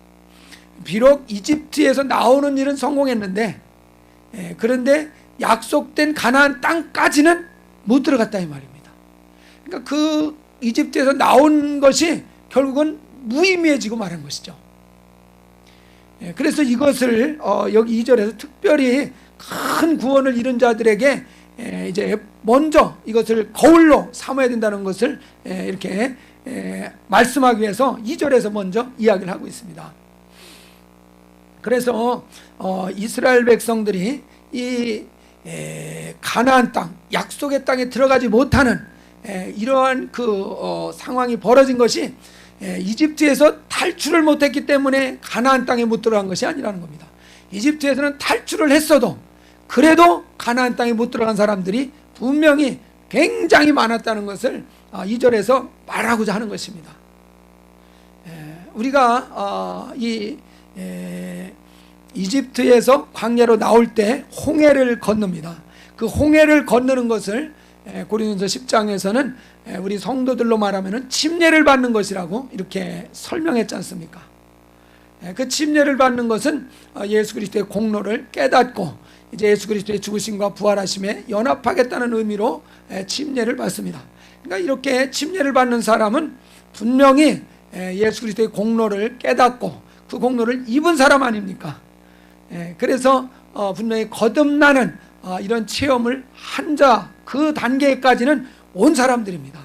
비록 이집트에서 나오는 일은 성공했는데 그런데 약속된 가나안 땅까지는 못 들어갔다 이 말입니다. 그러니까 그 이집트에서 나온 것이 결국은 무의미해지고 말한 것이죠. 그래서 이것을 여기 2절에서 특별히 큰 구원을 이룬 자들에게 이제 먼저 이것을 거울로 삼아야 된다는 것을 이렇게 말씀하기 위해서 2절에서 먼저 이야기를 하고 있습니다. 그래서 이스라엘 백성들이 이 가나안 땅, 약속의 땅에 들어가지 못하는 이러한 그 상황이 벌어진 것이 이집트에서 탈출을 못했기 때문에 가나안 땅에 못 들어간 것이 아니라는 겁니다. 이집트에서는 탈출을 했어도 그래도 가나안 땅에 못 들어간 사람들이 분명히 굉장히 많았다는 것을 2절에서 말하고자 하는 것입니다. 우리가 이집트에서 광야로 나올 때 홍해를 건넙니다. 그 홍해를 건너는 것을 고린도서 10장에서는 우리 성도들로 말하면 침례를 받는 것이라고 이렇게 설명했지 않습니까? 그 침례를 받는 것은 예수 그리스도의 공로를 깨닫고 이제 예수 그리스도의 죽으심과 부활하심에 연합하겠다는 의미로 침례를 받습니다. 그러니까 이렇게 침례를 받는 사람은 분명히 예수 그리스도의 공로를 깨닫고 그 공로를 입은 사람 아닙니까? 그래서 분명히 거듭나는 이런 체험을 한 자 그 단계까지는 온 사람들입니다.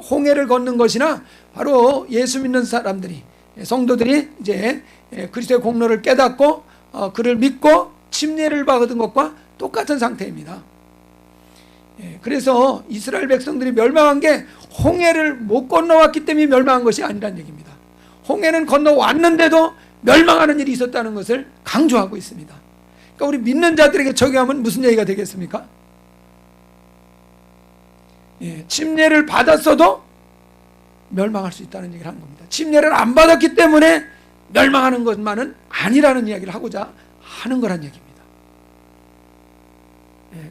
홍해를 걷는 것이나 바로 예수 믿는 사람들이 성도들이 이제 그리스도의 공로를 깨닫고 그를 믿고 침례를 받은 것과 똑같은 상태입니다. 그래서 이스라엘 백성들이 멸망한 게 홍해를 못 건너왔기 때문에 멸망한 것이 아니라는 얘기입니다. 홍해는 건너왔는데도 멸망하는 일이 있었다는 것을 강조하고 있습니다. 그러니까 우리 믿는 자들에게 적용하면 무슨 얘기가 되겠습니까? 침례를 받았어도 멸망할 수 있다는 얘기를 하는 겁니다. 침례를 안 받았기 때문에 멸망하는 것만은 아니라는 이야기를 하고자 하는 거란 얘기입니다.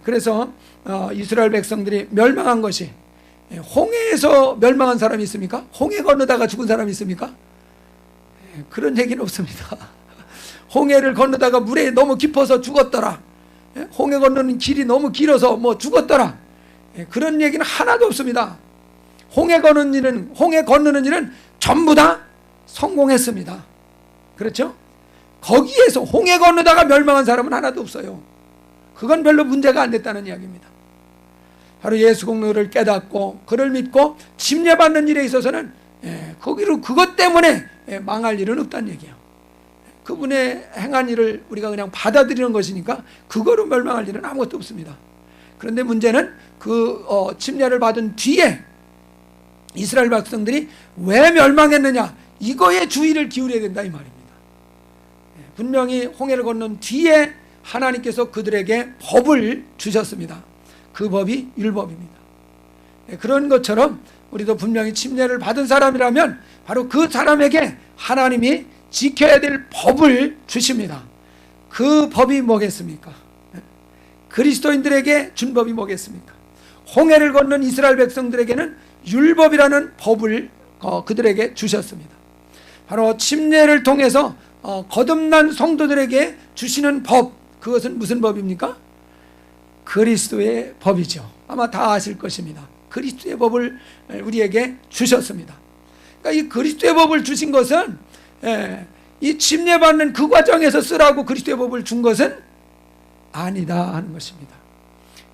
그래서 이스라엘 백성들이 멸망한 것이 홍해에서 멸망한 사람이 있습니까? 홍해 건너다가 죽은 사람이 있습니까? 그런 얘기는 없습니다. 홍해를 건너다가 물에 너무 깊어서 죽었더라. 홍해 건너는 길이 너무 길어서 뭐 죽었더라. 그런 얘기는 하나도 없습니다. 홍해 건너는 일은 전부 다 성공했습니다. 그렇죠? 거기에서 홍해 건너다가 멸망한 사람은 하나도 없어요. 그건 별로 문제가 안 됐다는 이야기입니다. 바로 예수 공로를 깨닫고 그를 믿고 침례받는 일에 있어서는 거기로 그것 때문에 망할 일은 없다는 얘기예요. 그분의 행한 일을 우리가 그냥 받아들이는 것이니까 그거로 멸망할 일은 아무것도 없습니다. 그런데 문제는 그 침례를 받은 뒤에 이스라엘 백성들이 왜 멸망했느냐, 이거에 주의를 기울여야 된다 이 말입니다. 분명히 홍해를 건넌 뒤에 하나님께서 그들에게 법을 주셨습니다. 그 법이 율법입니다. 그런 것처럼 우리도 분명히 침례를 받은 사람이라면 바로 그 사람에게 하나님이 지켜야 될 법을 주십니다. 그 법이 뭐겠습니까? 그리스도인들에게 준 법이 뭐겠습니까? 홍해를 건넌 이스라엘 백성들에게는 율법이라는 법을 그들에게 주셨습니다. 바로 침례를 통해서 거듭난 성도들에게 주시는 법, 그것은 무슨 법입니까? 그리스도의 법이죠. 아마 다 아실 것입니다. 그리스도의 법을 우리에게 주셨습니다. 그러니까 이 그리스도의 법을 주신 것은 이 침례받는 그 과정에서 쓰라고 그리스도의 법을 준 것은 아니다 하는 것입니다.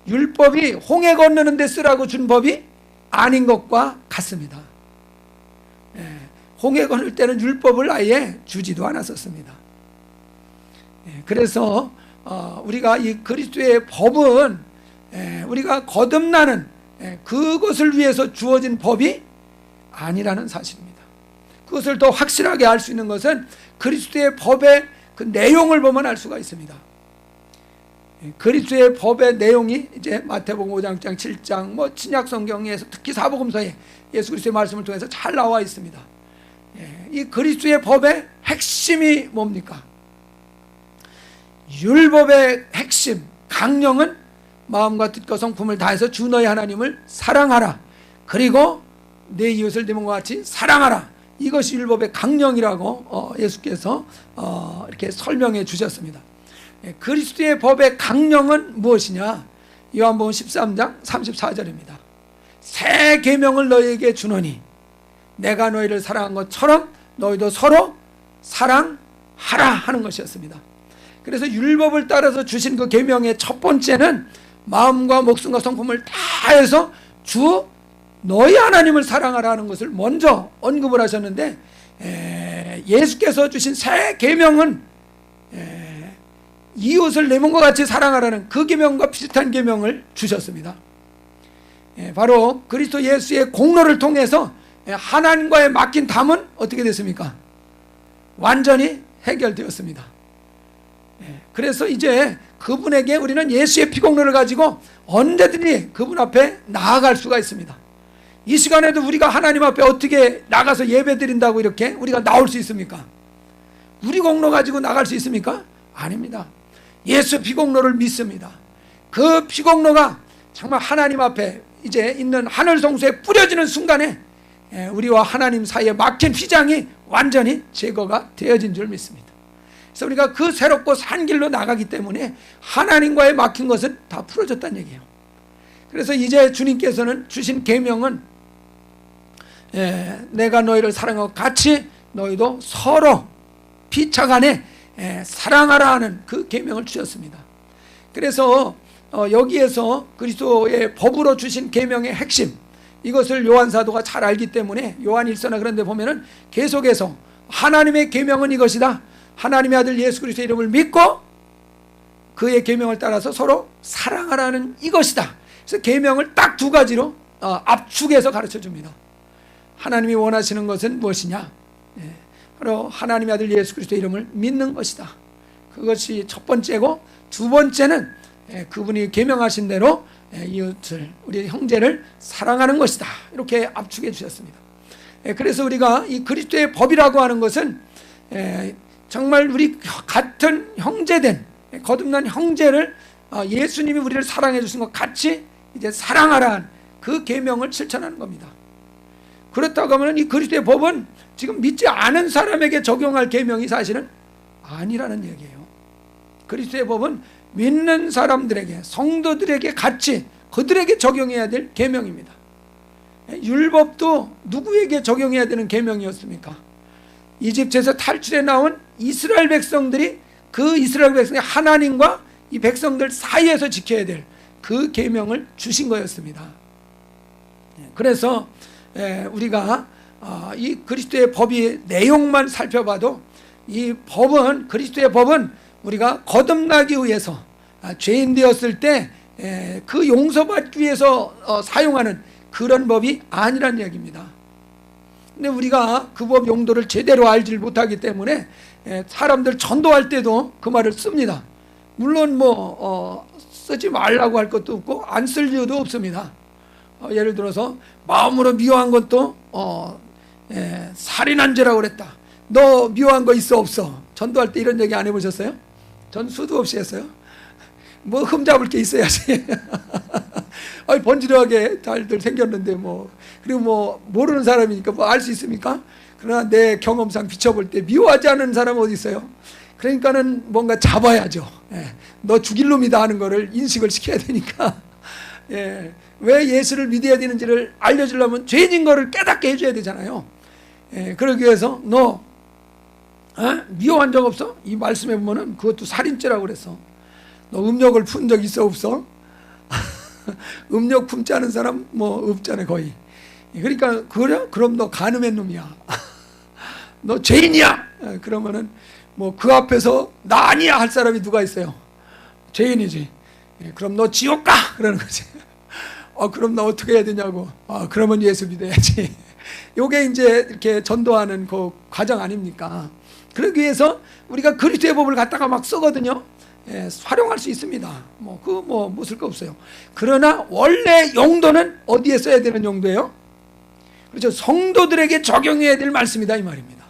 율법이 홍해 건너는 데 쓰라고 준 법이 아닌 것과 같습니다. 홍해 건널 때는 율법을 아예 주지도 않았었습니다. 그래서 우리가 이 그리스도의 법은 우리가 거듭나는 그것을 위해서 주어진 법이 아니라는 사실입니다. 그것을 더 확실하게 알 수 있는 것은 그리스도의 법의 그 내용을 보면 알 수가 있습니다. 그리스도의 법의 내용이 이제 마태복음 5장, 7장, 뭐 신약 성경에서 특히 사복음서에 예수 그리스도의 말씀을 통해서 잘 나와 있습니다. 이 그리스도의 법의 핵심이 뭡니까? 율법의 핵심, 강령은 마음과 뜻과 성품을 다해서 주 너희 하나님을 사랑하라. 그리고 내 이웃을 네 몸과 같이 사랑하라. 이것이 율법의 강령이라고 예수께서 이렇게 설명해 주셨습니다. 그리스도의 법의 강령은 무엇이냐? 요한복음 13장 34절입니다. 새 계명을 너희에게 주노니 내가 너희를 사랑한 것처럼 너희도 서로 사랑하라 하는 것이었습니다. 그래서 율법을 따라서 주신 그 계명의 첫 번째는 마음과 목숨과 성품을 다해서 주 너희 하나님을 사랑하라는 것을 먼저 언급을 하셨는데, 예수께서 주신 새 계명은 이웃을 내 몸과 같이 사랑하라는 그 계명과 비슷한 계명을 주셨습니다. 바로 그리스도 예수의 공로를 통해서 하나님과의 맡긴 담은 어떻게 됐습니까? 완전히 해결되었습니다. 그래서 이제 그분에게 우리는 예수의 피공로를 가지고 언제든지 그분 앞에 나아갈 수가 있습니다. 이 시간에도 우리가 하나님 앞에 어떻게 나가서 예배 드린다고 이렇게 우리가 나올 수 있습니까? 우리 공로 가지고 나갈 수 있습니까? 아닙니다. 예수 피공로를 믿습니다. 그 피공로가 정말 하나님 앞에 이제 있는 하늘 성소에 뿌려지는 순간에 우리와 하나님 사이에 막힌 휘장이 완전히 제거가 되어진 줄 믿습니다. 그래서 우리가 그 새롭고 산 길로 나가기 때문에 하나님과의 막힌 것은 다 풀어졌다는 얘기예요. 그래서 이제 주님께서는 주신 계명은 내가 너희를 사랑하고 같이 너희도 서로 피차간에 사랑하라 하는 그 계명을 주셨습니다. 그래서 여기에서 그리스도의 법으로 주신 계명의 핵심, 이것을 요한 사도가 잘 알기 때문에 요한 1서나 그런 데 보면은 계속해서 하나님의 계명은 이것이다. 하나님의 아들 예수 그리스도의 이름을 믿고 그의 계명을 따라서 서로 사랑하라는 이것이다. 그래서 계명을 딱 두 가지로 압축해서 가르쳐 줍니다. 하나님이 원하시는 것은 무엇이냐? 바로 하나님의 아들 예수 그리스도의 이름을 믿는 것이다. 그것이 첫 번째고, 두 번째는 그분이 계명하신 대로 이웃을, 우리 형제를 사랑하는 것이다. 이렇게 압축해 주셨습니다. 그래서 우리가 이 그리스도의 법이라고 하는 것은 정말 우리 같은 형제된 거듭난 형제를 예수님이 우리를 사랑해 주신 것 같이 이제 사랑하라는 그 계명을 실천하는 겁니다. 그렇다고 하면 이 그리스도의 법은 지금 믿지 않은 사람에게 적용할 계명이 사실은 아니라는 얘기예요. 그리스도의 법은 믿는 사람들에게, 성도들에게 같이 그들에게 적용해야 될 계명입니다. 율법도 누구에게 적용해야 되는 계명이었습니까? 이집트에서 탈출해 나온 이스라엘 백성들이 그 이스라엘 백성이 하나님과 이 백성들 사이에서 지켜야 될 그 계명을 주신 거였습니다. 그래서 우리가 이 그리스도의 법의 내용만 살펴봐도 이 법은, 그리스도의 법은 우리가 거듭나기 위해서, 죄인 되었을 때 그 용서받기 위해서 사용하는 그런 법이 아니란 얘기입니다. 근데 우리가 그 법 용도를 제대로 알지 못하기 때문에 사람들 전도할 때도 그 말을 씁니다. 물론 쓰지 말라고 할 것도 없고 안 쓸 이유도 없습니다. 예를 들어서 마음으로 미워한 것도 살인한 죄라고 그랬다. 너 미워한 거 있어 없어? 전도할 때 이런 얘기 안 해보셨어요? 전 수도 없이 했어요. 뭐 흠잡을 게 있어야지. 번지르하게 잘들 생겼는데 그리고 모르는 사람이니까 알 수 있습니까? 그러나 내 경험상 비춰볼 때 미워하지 않은 사람은 어디 있어요? 그러니까는 뭔가 잡아야죠. 너 죽일 놈이다 하는 거를 인식을 시켜야 되니까. 왜 예수를 믿어야 되는지를 알려주려면 죄인인 거를 깨닫게 해줘야 되잖아요. 그러기 위해서 너 미워한 적 없어? 이 말씀에 보면은 그것도 살인죄라고 그랬어. 너 음욕을 푼 적 있어 없어? 음욕 품지 않은 사람 없잖아요 거의. 그러니까 그래? 그럼 너 간음한 놈이야. 너 죄인이야. 그러면은 그 앞에서 나 아니야 할 사람이 누가 있어요? 죄인이지. 그럼 너 지옥 가 그러는 거지. 그럼 나 어떻게 해야 되냐고. 그러면 예수 믿어야지. 요게 이제 이렇게 전도하는 그 과정 아닙니까? 그러기 위해서 우리가 그리스도의 법을 갖다가 막 쓰거든요. 활용할 수 있습니다. 못 쓸 거 없어요. 그러나 원래 용도는 어디에 써야 되는 용도예요? 그렇죠. 성도들에게 적용해야 될 말씀이다 이 말입니다.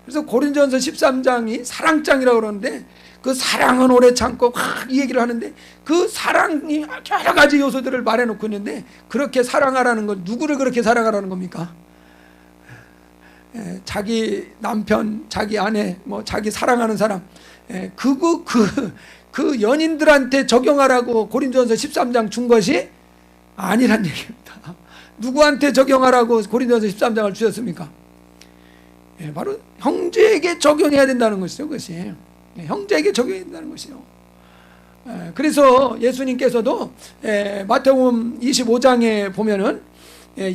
그래서 고린도전서 13장이 사랑장이라고 그러는데 그 사랑은 오래 참고 이 얘기를 하는데 그 사랑이 여러 가지 요소들을 말해놓고 있는데 그렇게 사랑하라는 건 누구를 그렇게 사랑하라는 겁니까? 자기 남편, 자기 아내, 자기 사랑하는 사람 그 연인들한테 적용하라고 고린도전서 13장 준 것이 아니란 얘기입니다. 누구한테 적용하라고 고린도전서 13장을 주셨습니까? 바로 형제에게 적용해야 된다는 것이죠. 그것이 형제에게 적용해야 된다는 것이요. 그래서 예수님께서도 마태복음 25장에 보면은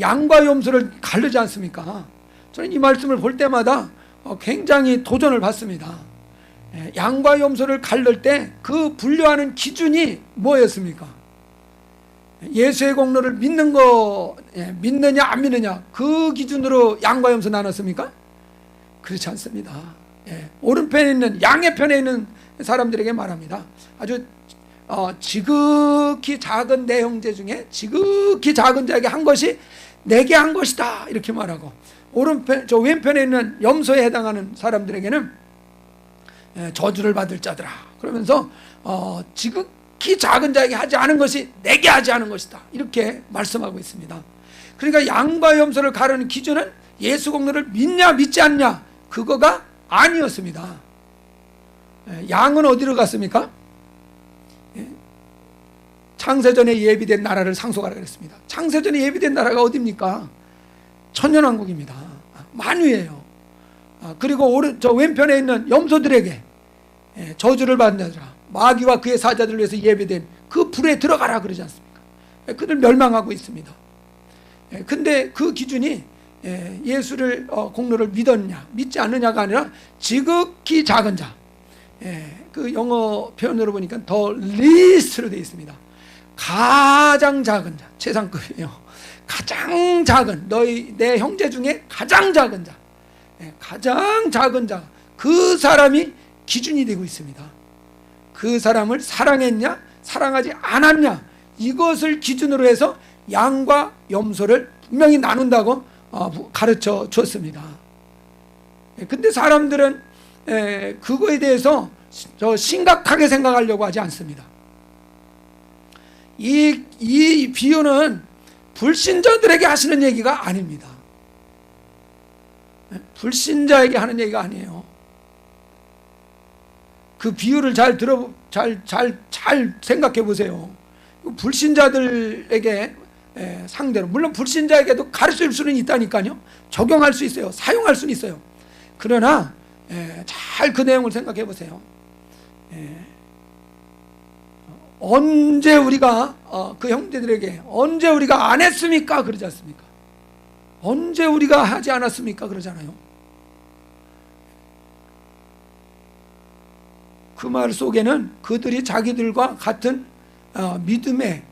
양과 염소를 가르지 않습니까? 저는 이 말씀을 볼 때마다 굉장히 도전을 받습니다. 양과 염소를 가를 때 그 분류하는 기준이 뭐였습니까? 예수의 공로를 믿느냐 안 믿느냐 그 기준으로 양과 염소 나눴습니까? 그렇지 않습니다. 오른편에 있는 양의 편에 있는 사람들에게 말합니다. 아주 지극히 작은 내 형제 중에 지극히 작은 자에게 한 것이 내게 한 것이다 이렇게 말하고 저 왼편에 있는 염소에 해당하는 사람들에게는 저주를 받을 자들아 그러면서 지극히 작은 자에게 하지 않은 것이 내게 하지 않은 것이다 이렇게 말씀하고 있습니다. 그러니까 양과 염소를 가르는 기준은 예수 공로를 믿냐 믿지 않냐 그거가 아니었습니다. 양은 어디로 갔습니까? 창세전에 예비된 나라를 상속하라 그랬습니다. 창세전에 예비된 나라가 어디입니까? 천년왕국입니다. 만유예요. 그리고 저 왼편에 있는 염소들에게 저주를 받는 자들아 마귀와 그의 사자들을 위해서 예비된 그 불에 들어가라 그러지 않습니까? 그들 멸망하고 있습니다. 근데 그 기준이 예수를 공로를 믿었냐 믿지 않느냐가 아니라 지극히 작은 자 그 영어 표현으로 보니까 더 리스트로 되어 있습니다. 가장 작은 자 최상급이에요. 가장 작은 내 형제 중에 가장 작은 자 가장 작은 자 그 사람이 기준이 되고 있습니다. 그 사람을 사랑했냐 사랑하지 않았냐 이것을 기준으로 해서 양과 염소를 분명히 나눈다고 가르쳐 줬습니다. 근데 사람들은 그거에 대해서 심각하게 생각하려고 하지 않습니다. 이 비유는 불신자들에게 하시는 얘기가 아닙니다. 불신자에게 하는 얘기가 아니에요. 그 비유를 잘 생각해 보세요. 불신자들에게 상대로, 물론 불신자에게도 가르칠 수는 있다니까요. 적용할 수 있어요. 사용할 수는 있어요. 그러나 잘 그 내용을 생각해 보세요. 언제 우리가 그 형제들에게 언제 우리가 안 했습니까? 그러지 않습니까? 언제 우리가 하지 않았습니까? 그러잖아요. 그 말 속에는 그들이 자기들과 같은 믿음의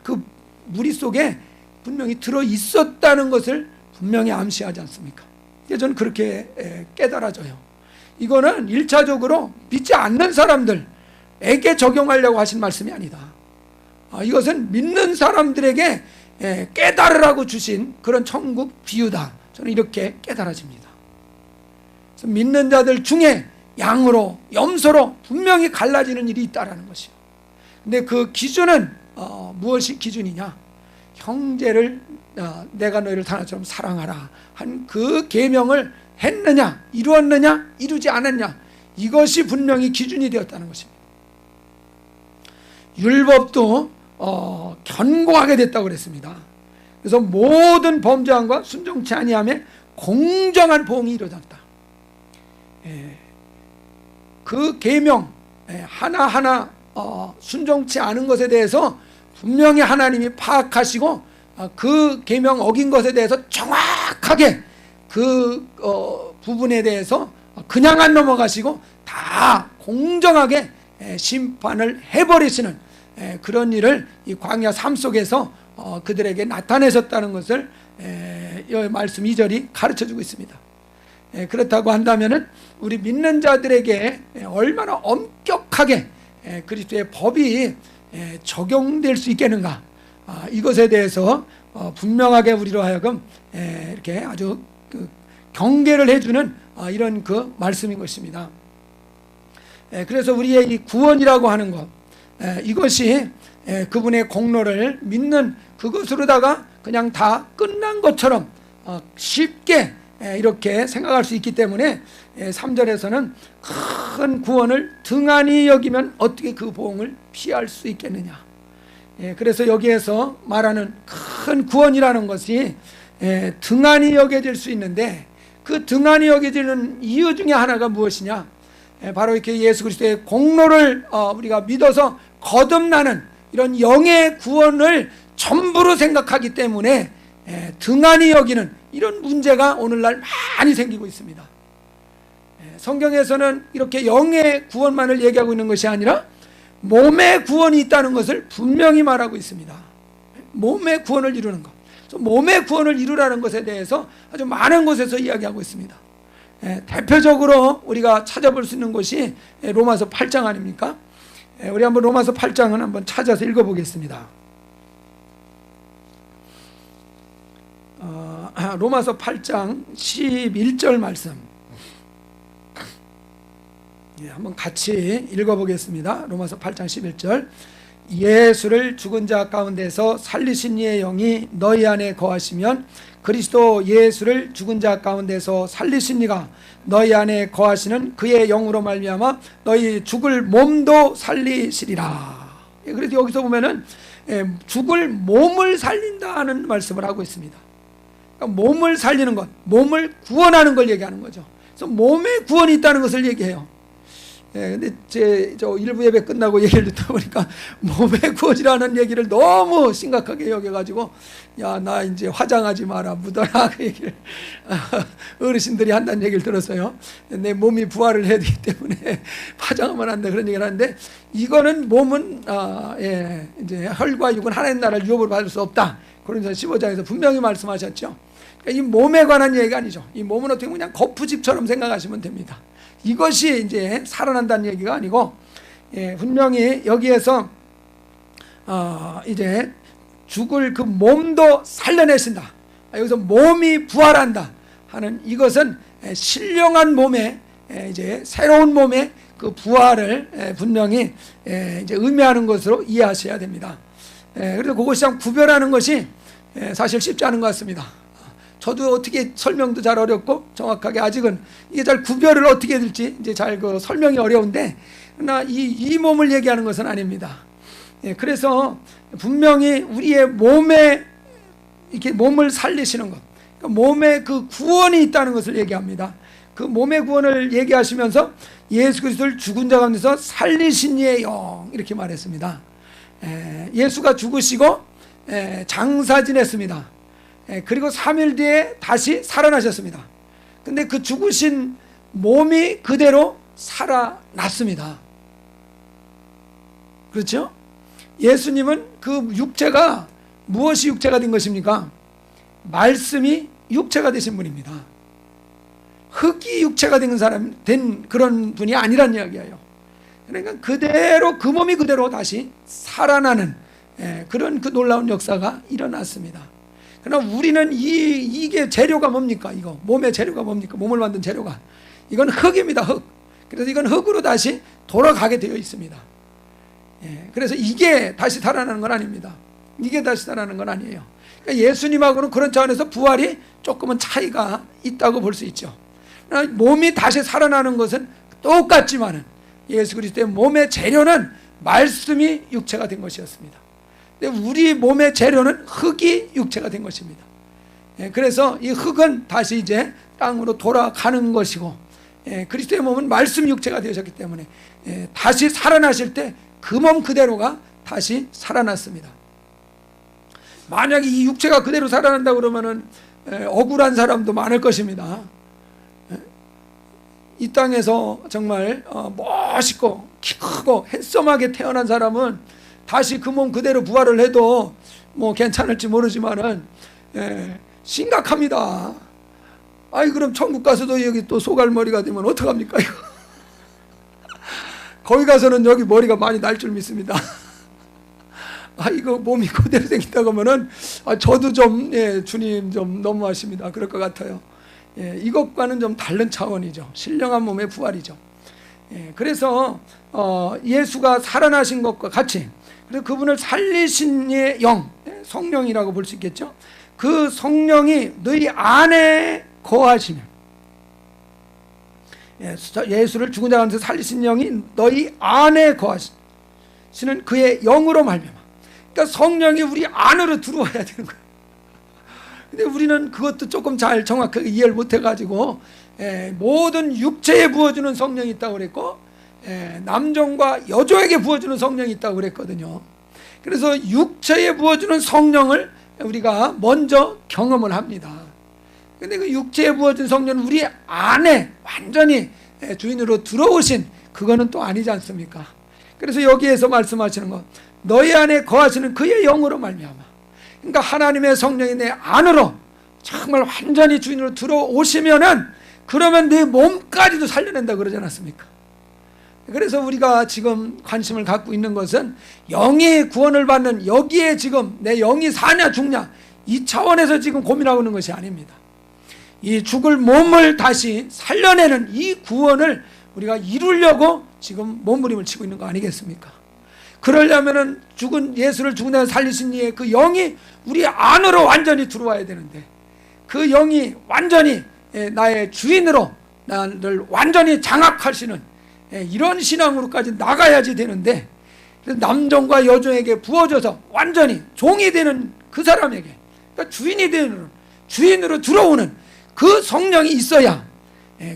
그 무리 속에 분명히 들어 있었다는 것을 분명히 암시하지 않습니까? 저는 그렇게 깨달아져요. 이거는 1차적으로 믿지 않는 사람들에게 적용하려고 하신 말씀이 아니다. 이것은 믿는 사람들에게 깨달으라고 주신 그런 천국 비유다. 저는 이렇게 깨달아집니다. 그래서 믿는 자들 중에 양으로 염소로 분명히 갈라지는 일이 있다라는 것이요. 근데 그 기준은 무엇이 기준이냐? 형제를 내가 너희를 하나처럼 사랑하라 한 그 계명을 했느냐, 이루었느냐, 이루지 않았냐, 이것이 분명히 기준이 되었다는 것입니다. 율법도 견고하게 됐다고 그랬습니다. 그래서 모든 범죄함과 순종치 아니함에 공정한 보응이 이루어졌다. 그 계명 하나하나 순종치 않은 것에 대해서 분명히 하나님이 파악하시고 그 계명 어긴 것에 대해서 정확하게 그 부분에 대해서 그냥 안 넘어가시고 다 공정하게 심판을 해버리시는 그런 일을 이 광야 삶 속에서 그들에게 나타내셨다는 것을 이 말씀 2절이 가르쳐주고 있습니다. 그렇다고 한다면은 우리 믿는 자들에게 얼마나 엄격하게 그리스도의 법이 적용될 수 있겠는가, 이것에 대해서 분명하게 우리로 하여금 이렇게 아주 경계를 해주는 이런 그 말씀인 것입니다. 그래서 우리의 이 구원이라고 하는 것, 이것이 그분의 공로를 믿는 그것으로다가 그냥 다 끝난 것처럼 쉽게 이렇게 생각할 수 있기 때문에 3절에서는 큰 구원을 등한히 여기면 어떻게 그 보응을 피할 수 있겠느냐. 그래서 여기에서 말하는 큰 구원이라는 것이 등한히 여겨질 수 있는데, 그 등한히 여겨지는 이유 중에 하나가 무엇이냐, 바로 이렇게 예수 그리스도의 공로를 우리가 믿어서 거듭나는 이런 영의 구원을 전부로 생각하기 때문에 등한히 여기는 이런 문제가 오늘날 많이 생기고 있습니다. 성경에서는 이렇게 영의 구원만을 얘기하고 있는 것이 아니라 몸의 구원이 있다는 것을 분명히 말하고 있습니다. 몸의 구원을 이루는 것, 몸의 구원을 이루라는 것에 대해서 아주 많은 곳에서 이야기하고 있습니다. 대표적으로 우리가 찾아볼 수 있는 것이 로마서 8장 아닙니까? 우리 한번 로마서 8장은 한번 찾아서 읽어보겠습니다. 로마서 8장 11절 말씀, 한번 같이 읽어보겠습니다. 로마서 8장 11절. 예수를 죽은 자 가운데서 살리신 이의 영이 너희 안에 거하시면 그리스도 예수를 죽은 자 가운데서 살리신 이가 너희 안에 거하시는 그의 영으로 말미암아 너희 죽을 몸도 살리시리라. 그래서 여기서 보면은 죽을 몸을 살린다는 말씀을 하고 있습니다. 그러니까 몸을 살리는 것, 몸을 구원하는 걸 얘기하는 거죠. 그래서 몸에 구원이 있다는 것을 얘기해요. 근데 저 일부 예배 끝나고 얘기를 듣다 보니까 몸의 구원이라는 얘기를 너무 심각하게 여겨가지고, 야, 나 이제 화장하지 마라, 묻어라, 그 얘기를 어르신들이 한다는 얘기를 들었어요. 내 몸이 부활을 해야 되기 때문에 화장하면 안 돼, 그런 얘기를 하는데, 이거는 몸은 이제 혈과 육은 하나님 나라를 유업으로 받을 수 없다. 고린도서 15장에서 분명히 말씀하셨죠. 그러니까 이 몸에 관한 얘기가 아니죠. 이 몸은 어떻게 보면 그냥 거푸집처럼 생각하시면 됩니다. 이것이 이제 살아난다는 얘기가 아니고, 분명히 여기에서 이제 죽을 그 몸도 살려내신다. 여기서 몸이 부활한다 하는 이것은 신령한 몸에, 이제 새로운 몸의 그 부활을 분명히 이제 의미하는 것으로 이해하셔야 됩니다. 그래서 그것이 참 구별하는 것이 사실 쉽지 않은 것 같습니다. 저도 어떻게 설명도 잘 어렵고 정확하게 아직은 이게 잘 구별을 어떻게 될지 이제 잘 그 설명이 어려운데, 그러나 이 몸을 얘기하는 것은 아닙니다. 예, 그래서 분명히 우리의 몸에 이렇게 몸을 살리시는 것, 그러니까 몸에 그 구원이 있다는 것을 얘기합니다. 그 몸의 구원을 얘기하시면서 예수 그리스도를 죽은 자 가운데서 살리신 이의 영, 이렇게 말했습니다. 예수가 죽으시고 장사 지냈습니다. 그리고 3일 뒤에 다시 살아나셨습니다. 근데 그 죽으신 몸이 그대로 살아났습니다. 그렇죠? 예수님은 그 육체가 무엇이 육체가 된 것입니까? 말씀이 육체가 되신 분입니다. 흙이 육체가 된 그런 분이 아니란 이야기예요. 그러니까 그대로 그 몸이 그대로 다시 살아나는 그런 그 놀라운 역사가 일어났습니다. 그러나 우리는 이게 재료가 뭡니까? 이거 몸의 재료가 뭡니까? 몸을 만든 재료가 이건 흙입니다. 흙. 그래서 이건 흙으로 다시 돌아가게 되어 있습니다. 그래서 이게 다시 살아나는 건 아닙니다. 이게 다시 살아나는 건 아니에요. 그러니까 예수님하고는 그런 차원에서 부활이 조금은 차이가 있다고 볼 수 있죠. 몸이 다시 살아나는 것은 똑같지만은 예수 그리스도의 몸의 재료는 말씀이 육체가 된 것이었습니다. 근데 우리 몸의 재료는 흙이 육체가 된 것입니다. 그래서 이 흙은 다시 이제 땅으로 돌아가는 것이고, 그리스도의 몸은 말씀 육체가 되셨기 때문에 다시 살아나실 때 그 몸 그대로가 다시 살아났습니다. 만약에 이 육체가 그대로 살아난다 그러면은 억울한 사람도 많을 것입니다. 이 땅에서 정말 멋있고 키 크고 핸섬하게 태어난 사람은 다시 그 몸 그대로 부활을 해도 뭐 괜찮을지 모르지만은 심각합니다. 아이 그럼 천국 가서도 여기 또 소갈머리가 되면 어떡합니까 이거? 거기 가서는 여기 머리가 많이 날 줄 믿습니다. 아 이거 몸이 그대로 생긴다고 하면은 저도 좀 주님 좀 너무하십니다. 그럴 것 같아요. 이것과는 좀 다른 차원이죠. 신령한 몸의 부활이죠. 그래서 예수가 살아나신 것과 같이, 그래서 그분을 살리신 이의 영, 성령이라고 볼 수 있겠죠. 그 성령이 너희 안에 거하시면, 예수를 죽은 자 가운데서 살리신 영이 너희 안에 거하시는 그의 영으로 말미암아. 그러니까 성령이 우리 안으로 들어와야 되는 거예요. 근데 우리는 그것도 조금 잘 정확하게 이해를 못해가지고 모든 육체에 부어주는 성령이 있다고 그랬고, 남종과 여종에게 부어주는 성령이 있다고 그랬거든요. 그래서 육체에 부어주는 성령을 우리가 먼저 경험을 합니다. 근데 그 육체에 부어준 성령은 우리 안에 완전히 주인으로 들어오신 그거는 또 아니지 않습니까? 그래서 여기에서 말씀하시는 것, 너희 안에 거하시는 그의 영으로 말미암아. 그러니까 하나님의 성령이 내 안으로 정말 완전히 주인으로 들어오시면은, 그러면 내 몸까지도 살려낸다 그러지 않았습니까? 그래서 우리가 지금 관심을 갖고 있는 것은 영이 구원을 받는, 여기에 지금 내 영이 사냐 죽냐 이 차원에서 지금 고민하고 있는 것이 아닙니다. 이 죽을 몸을 다시 살려내는 이 구원을 우리가 이루려고 지금 몸부림을 치고 있는 거 아니겠습니까? 그러려면은 예수를 죽은 데 살리신 이의 그 영이 우리 안으로 완전히 들어와야 되는데, 그 영이 완전히 나의 주인으로 나를 완전히 장악하시는 이런 신앙으로까지 나가야지 되는데, 남종과 여종에게 부어져서 완전히 종이 되는 그 사람에게, 그러니까 주인이 되는, 주인으로 들어오는 그 성령이 있어야,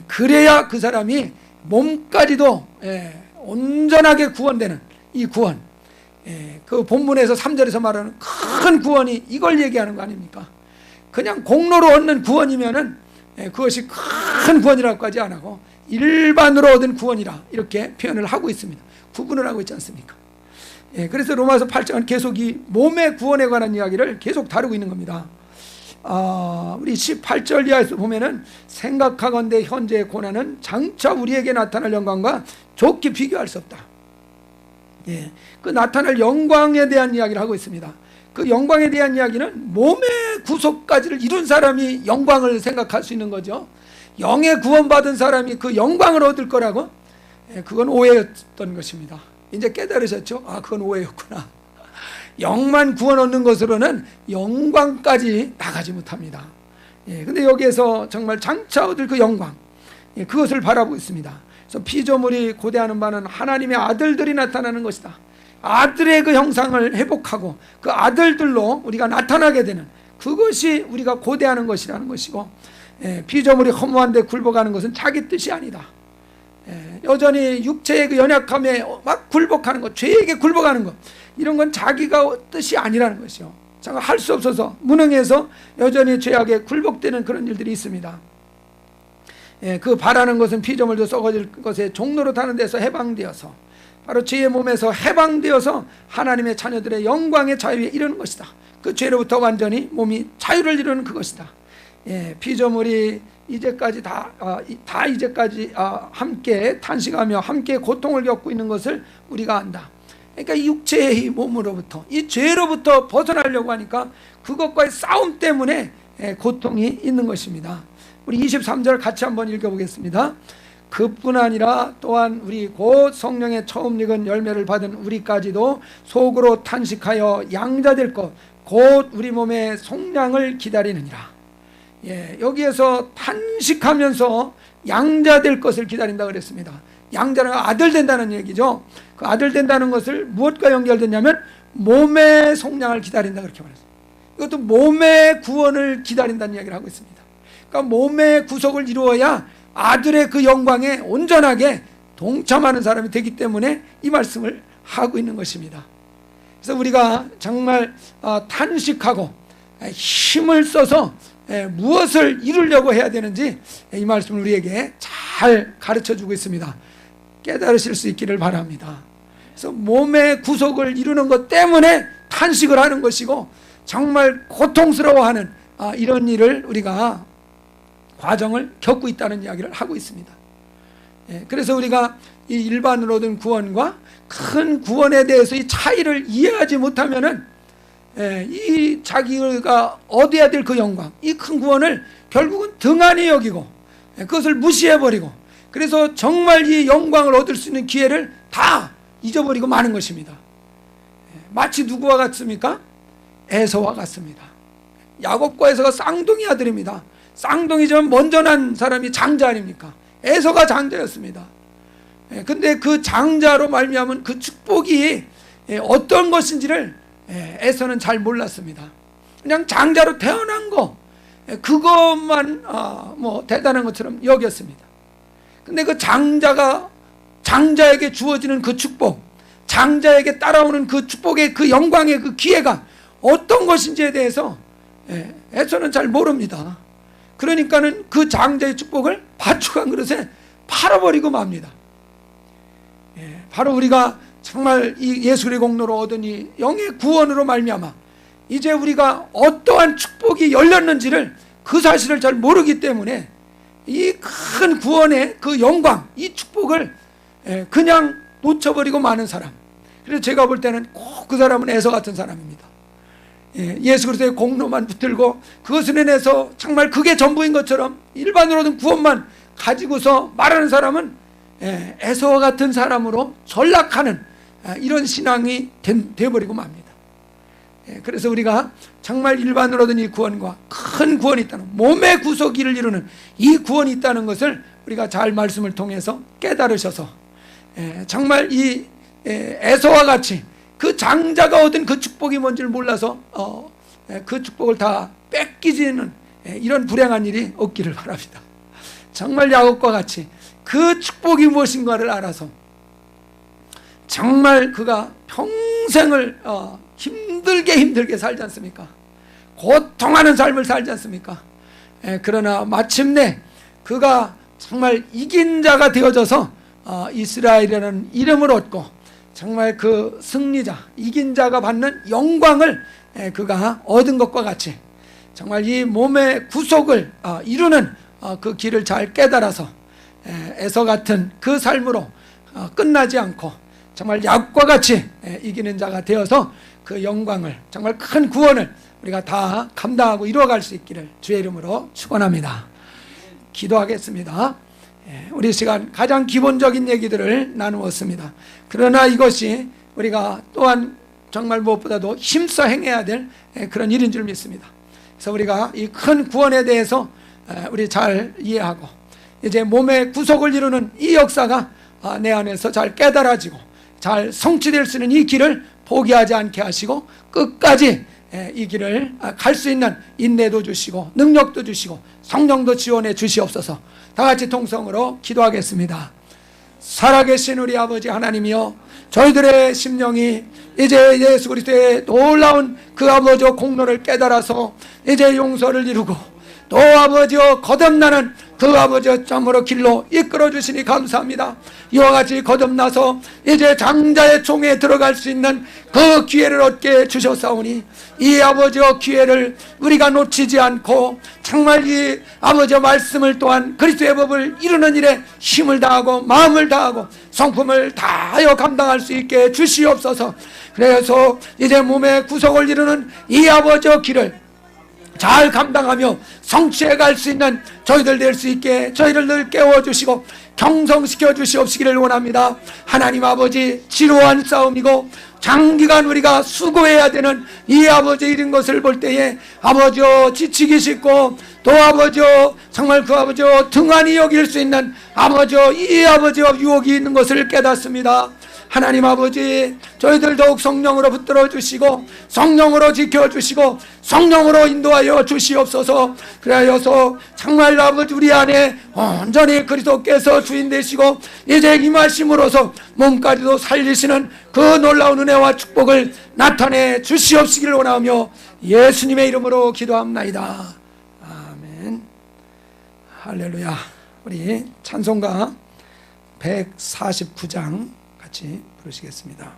그래야 그 사람이 몸까지도 온전하게 구원되는 이 구원, 그 본문에서 3절에서 말하는 큰 구원이 이걸 얘기하는 거 아닙니까? 그냥 공로로 얻는 구원이면은 그것이 큰 구원이라고까지 안 하고 일반으로 얻은 구원이라 이렇게 표현을 하고 있습니다. 구분을 하고 있지 않습니까? 그래서 로마서 8장은 계속 이 몸의 구원에 관한 이야기를 계속 다루고 있는 겁니다. 우리 18절 이하에서 보면은, 생각하건대 현재의 고난은 장차 우리에게 나타날 영광과 좋게 비교할 수 없다. 그 나타날 영광에 대한 이야기를 하고 있습니다. 그 영광에 대한 이야기는 몸의 구속까지를 이룬 사람이 영광을 생각할 수 있는 거죠. 영의 구원받은 사람이 그 영광을 얻을 거라고? 그건 오해였던 것입니다. 이제 깨달으셨죠? 그건 오해였구나. 영만 구원 얻는 것으로는 영광까지 나가지 못합니다. 근데 여기에서 정말 장차 얻을 그 영광, 그것을 바라보고 있습니다. 그래서 피조물이 고대하는 바는 하나님의 아들들이 나타나는 것이다. 아들의 그 형상을 회복하고 그 아들들로 우리가 나타나게 되는 그것이 우리가 고대하는 것이라는 것이고, 피조물이 허무한데 굴복하는 것은 자기 뜻이 아니다. 여전히 육체의 그 연약함에 막 굴복하는 것, 죄에게 굴복하는 것, 이런 건 자기가 뜻이 아니라는 것이요. 할 수 없어서 무능해서 여전히 죄악에 굴복되는 그런 일들이 있습니다. 그 바라는 것은 피조물도 썩어질 것에 종로로 타는 데서 해방되어서 바로 죄의 몸에서 해방되어서 하나님의 자녀들의 영광의 자유에 이르는 것이다. 그 죄로부터 완전히 몸이 자유를 이루는 그것이다. 피조물이 이제까지 이제까지 함께 탄식하며 함께 고통을 겪고 있는 것을 우리가 안다. 그러니까 이 육체의 몸으로부터, 이 죄로부터 벗어나려고 하니까 그것과의 싸움 때문에 고통이 있는 것입니다. 우리 23절 같이 한번 읽어보겠습니다. 그뿐 아니라 또한 우리 곧 성령의 처음 익은 열매를 받은 우리까지도 속으로 탄식하여 양자될 것 곧 우리 몸의 속량을 기다리느니라. 여기에서 탄식하면서 양자될 것을 기다린다 그랬습니다. 양자는 아들 된다는 얘기죠. 그 아들 된다는 것을 무엇과 연결되냐면 몸의 속량을 기다린다 그렇게 말했습니다. 이것도 몸의 구원을 기다린다는 이야기를 하고 있습니다. 그러니까 몸의 구속을 이루어야 아들의 그 영광에 온전하게 동참하는 사람이 되기 때문에 이 말씀을 하고 있는 것입니다. 그래서 우리가 정말 탄식하고 힘을 써서 무엇을 이루려고 해야 되는지 이 말씀을 우리에게 잘 가르쳐주고 있습니다. 깨달으실 수 있기를 바랍니다. 그래서 몸의 구속을 이루는 것 때문에 탄식을 하는 것이고 정말 고통스러워하는 이런 일을 우리가 과정을 겪고 있다는 이야기를 하고 있습니다. 그래서 우리가 이 일반으로 얻은 구원과 큰 구원에 대해서 이 차이를 이해하지 못하면은 이 자기가 얻어야 될 그 영광, 이 큰 구원을 결국은 등한히 여기고 그것을 무시해버리고, 그래서 정말 이 영광을 얻을 수 있는 기회를 다 잊어버리고 마는 것입니다. 마치 누구와 같습니까? 에서와 같습니다. 야곱과 에서가 쌍둥이 아들입니다. 쌍둥이지만 먼저 난 사람이 장자 아닙니까? 에서가 장자였습니다. 근데 그 장자로 말미암은 그 축복이 어떤 것인지를 에서는 잘 몰랐습니다. 그냥 장자로 태어난 거, 그것만 뭐 대단한 것처럼 여겼습니다. 근데 그 장자에게 주어지는 그 축복, 장자에게 따라오는 그 축복의 그 영광의 그 기회가 어떤 것인지에 대해서 에서는 잘 모릅니다. 그러니까는 그 장자의 축복을 밭죽한 그릇에 팔아버리고 맙니다. 바로 우리가 정말 이 예수의 공로로 얻은 이 영의 구원으로 말미암아 이제 우리가 어떠한 축복이 열렸는지를 그 사실을 잘 모르기 때문에 이 큰 구원의 그 영광, 이 축복을 그냥 놓쳐버리고 마는 사람. 그래서 제가 볼 때는 꼭 그 사람은 에서 같은 사람입니다. 예수 그리스도의 공로만 붙들고 그것을 인해서 정말 그게 전부인 것처럼 일반으로 얻은 구원만 가지고서 말하는 사람은 에서와 같은 사람으로 전락하는 이런 신앙이 되어버리고 맙니다. 그래서 우리가 정말 일반으로 얻은 이 구원과 큰 구원이 있다는, 몸의 구속기를 이루는 이 구원이 있다는 것을 우리가 잘 말씀을 통해서 깨달으셔서 정말 이 에서와 같이 그 장자가 얻은 그 축복이 뭔지를 몰라서 그 축복을 다 뺏기지는 이런 불행한 일이 없기를 바랍니다. 정말 야곱과 같이 그 축복이 무엇인가를 알아서 정말 그가 평생을 힘들게 살지 않습니까? 고통하는 삶을 살지 않습니까? 그러나 마침내 그가 정말 이긴 자가 되어져서 이스라엘이라는 이름을 얻고 정말 그 승리자, 이긴 자가 받는 영광을 그가 얻은 것과 같이 정말 이 몸의 구속을 이루는 그 길을 잘 깨달아서 에서 같은 그 삶으로 끝나지 않고 정말 야곱과 같이 이기는 자가 되어서 그 영광을, 정말 큰 구원을 우리가 다 감당하고 이루어갈 수 있기를 주의 이름으로 축원합니다. 기도하겠습니다. 우리 시간 가장 기본적인 얘기들을 나누었습니다. 그러나 이것이 우리가 또한 정말 무엇보다도 힘써 행해야 될 그런 일인 줄 믿습니다. 그래서 우리가 이 큰 구원에 대해서 우리 잘 이해하고 이제 몸의 구속을 이루는 이 역사가 내 안에서 잘 깨달아지고 잘 성취될 수 있는 이 길을 포기하지 않게 하시고 끝까지 이 길을 갈 수 있는 인내도 주시고 능력도 주시고 성령도 지원해 주시옵소서. 다 같이 통성으로 기도하겠습니다. 살아계신 우리 아버지 하나님이여, 저희들의 심령이 이제 예수 그리스도의 놀라운 그 아버지의 공로를 깨달아서 이제 용서를 이루고 또 아버지여 거듭나는 그 아버지의 참으로 길로 이끌어 주시니 감사합니다. 이와 같이 거듭나서 이제 장자의 총에 들어갈 수 있는 그 기회를 얻게 주셨사오니 이 아버지의 기회를 우리가 놓치지 않고 정말 이 아버지의 말씀을 또한 그리스도의 법을 이루는 일에 힘을 다하고 마음을 다하고 성품을 다하여 감당할 수 있게 주시옵소서. 그래서 이제 몸의 구속을 이루는 이 아버지의 길을 잘 감당하며 성취해 갈 수 있는 저희들 될 수 있게 저희를 늘 깨워주시고 경성시켜 주시옵시기를 원합니다. 하나님 아버지, 지루한 싸움이고 장기간 우리가 수고해야 되는 이 아버지 이런 것을 볼 때에 아버지여 지치기 쉽고 또 아버지여 정말 그 아버지여 등한히 여길 수 있는 아버지여 이 아버지여 유혹이 있는 것을 깨닫습니다. 하나님 아버지, 저희들 더욱 성령으로 붙들어 주시고 성령으로 지켜주시고 성령으로 인도하여 주시옵소서. 그래서 정말 아버지 우리 안에 온전히 그리스도께서 주인 되시고 이제 임하심으로써 몸까지도 살리시는 그 놀라운 은혜와 축복을 나타내 주시옵시기를 원하며 예수님의 이름으로 기도합나이다. 아멘. 할렐루야. 우리 찬송가 149장 같이 부르시겠습니다.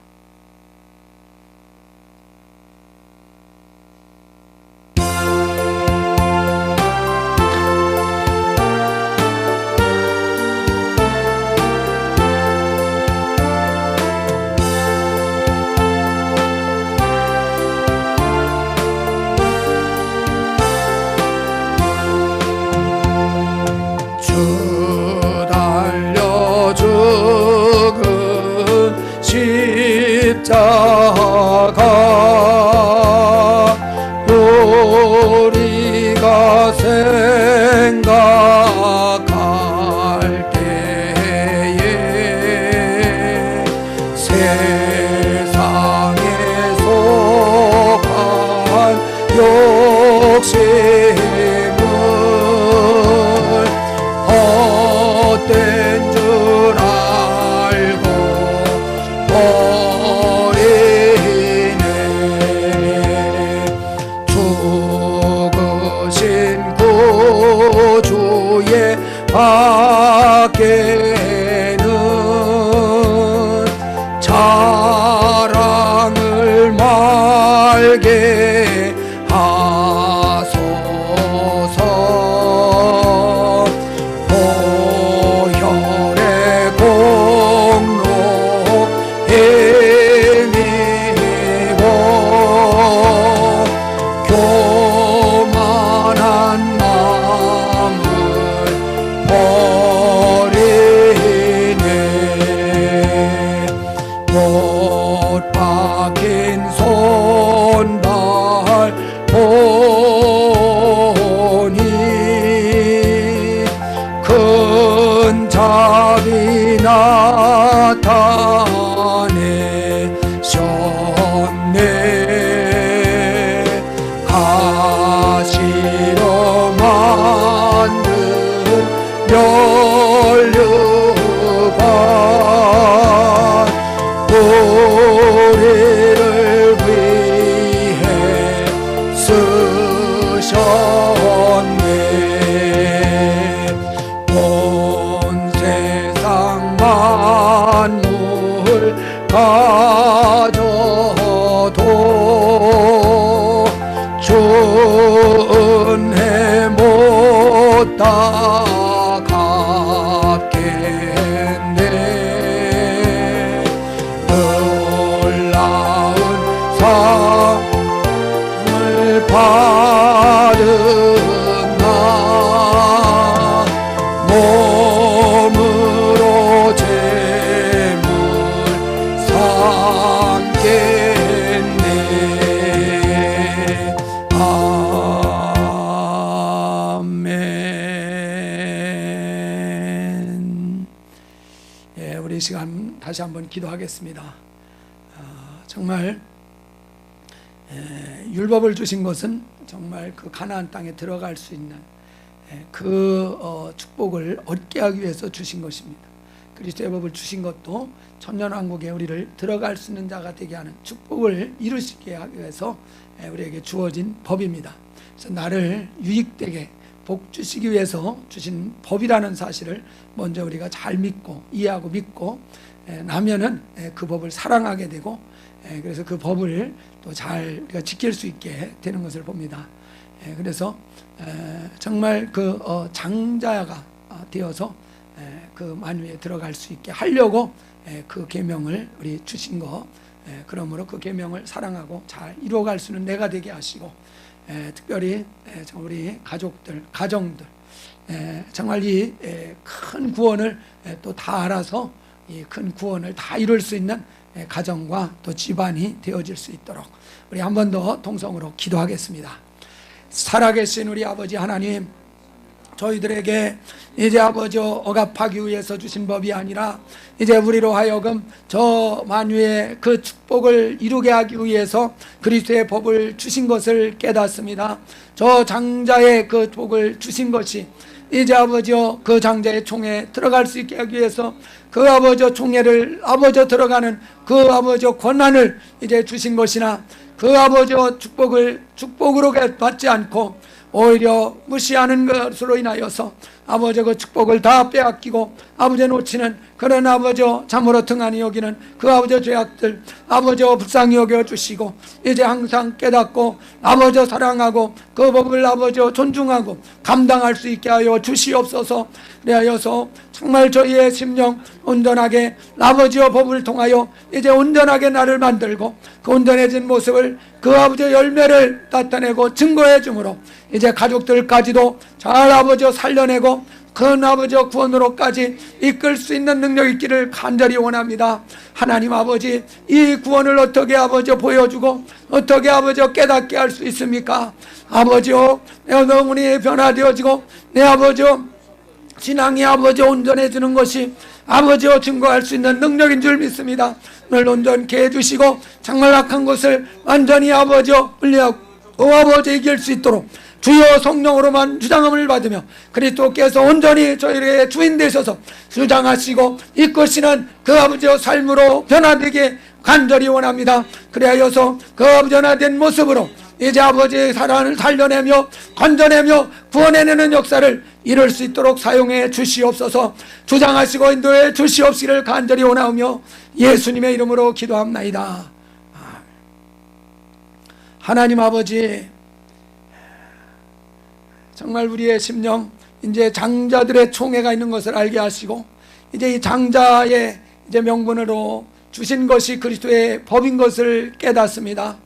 주 달려 죽은 십자가 우리가 생각할 때에 세상에 속한 욕심을 헛된 줄 알고 버리네. 죽으신 구주의 밖에는 자랑을 말게 하소서. 보혈의 공로 힘입어 교만한 마음을 버리네. 못 박힌 손발 보니 큰 자비 나타내셨네. 가시로 만든 면류관 우리를 위해 쓰셨네. 온 세상 만물 가져도 주 은혜 못 다 갚겠네. 놀라운 상을 받은 나 몸으로 재물 삼겠네. 아멘. 다시 한번 기도하겠습니다. 정말 율법을 주신 것은 정말 그 가나안 땅에 들어갈 수 있는 그 축복을 얻게 하기 위해서 주신 것입니다. 그리스도의 법을 주신 것도 천년왕국에 우리를 들어갈 수 있는 자가 되게 하는 축복을 이루시게 하기 위해서 우리에게 주어진 법입니다. 그래서 나를 유익되게 복 주시기 위해서 주신 법이라는 사실을 먼저 우리가 잘 믿고 이해하고 믿고 나면은 그 법을 사랑하게 되고, 그래서 그 법을 또 잘 우리가 지킬 수 있게 되는 것을 봅니다. 그래서 정말 그 장자가 되어서 그 만유에 들어갈 수 있게 하려고 그 계명을 우리 주신 거, 그러므로 그 계명을 사랑하고 잘 이루어갈 수 있는 내가 되게 하시고, 특별히 우리 가족들, 가정들, 정말 이 큰 구원을 또 다 알아서 이 큰 구원을 다 이룰 수 있는 가정과 또 집안이 되어질 수 있도록 우리 한 번 더 통성으로 기도하겠습니다. 살아계신 우리 아버지 하나님, 저희들에게 이제 아버지 억압하기 위해서 주신 법이 아니라 이제 우리로 하여금 저 만유의 그 축복을 이루게 하기 위해서 그리스도의 법을 주신 것을 깨닫습니다. 저 장자의 그 복을 주신 것이 이제 아버지여 그 장자의 총에 들어갈 수 있게 하기 위해서 그 아버지여 총회를 아버지여 들어가는 그 아버지여 권한을 이제 주신 것이나, 그 아버지여 축복을 축복으로 받지 않고 오히려 무시하는 것으로 인하여서 아버지 그 축복을 다 빼앗기고 아버지 놓치는 그런 아버지 참으로 등한히 여기는 그 아버지 죄악들 아버지 불쌍히 여겨주시고, 이제 항상 깨닫고 아버지 사랑하고 그 법을 아버지 존중하고 감당할 수 있게 하여 주시옵소서. 그래하여서 정말 저희의 심령 온전하게 아버지의 법을 통하여 이제 온전하게 나를 만들고 그 온전해진 모습을 그 아버지의 열매를 나타내고 증거해 주므로 이제 가족들까지도 잘 아버지 살려내고 큰 아버지 구원으로까지 이끌 수 있는 능력 있기를 간절히 원합니다. 하나님 아버지, 이 구원을 어떻게 아버지 보여주고 어떻게 아버지 깨닫게 할 수 있습니까? 아버지요, 내가 너무나 변화되어지고 내 아버지 신앙이 아버지 온전해지는 것이 아버지여 증거할 수 있는 능력인 줄 믿습니다. 오늘 온전케 해주시고 정말 악한 것을 완전히 아버지여 분리하고 아버지 이길 수 있도록 주여 성령으로만 주장함을 받으며 그리스도께서 온전히 저희의 주인 되셔서 주장하시고 이끄시는 그 아버지의 삶으로 변화되게 간절히 원합니다. 그래야여서 그 변화된 모습으로 이제 아버지의 사랑을 살려내며 건져내며 구원해내는 역사를 이룰 수 있도록 사용해 주시옵소서. 주장하시고 인도해 주시옵시기를 간절히 원하며 예수님의 이름으로 기도합나이다. 하나님 아버지, 정말 우리의 심령 이제 장자들의 총회가 있는 것을 알게 하시고 이제 이 장자의 이제 명분으로 주신 것이 그리스도의 법인 것을 깨닫습니다.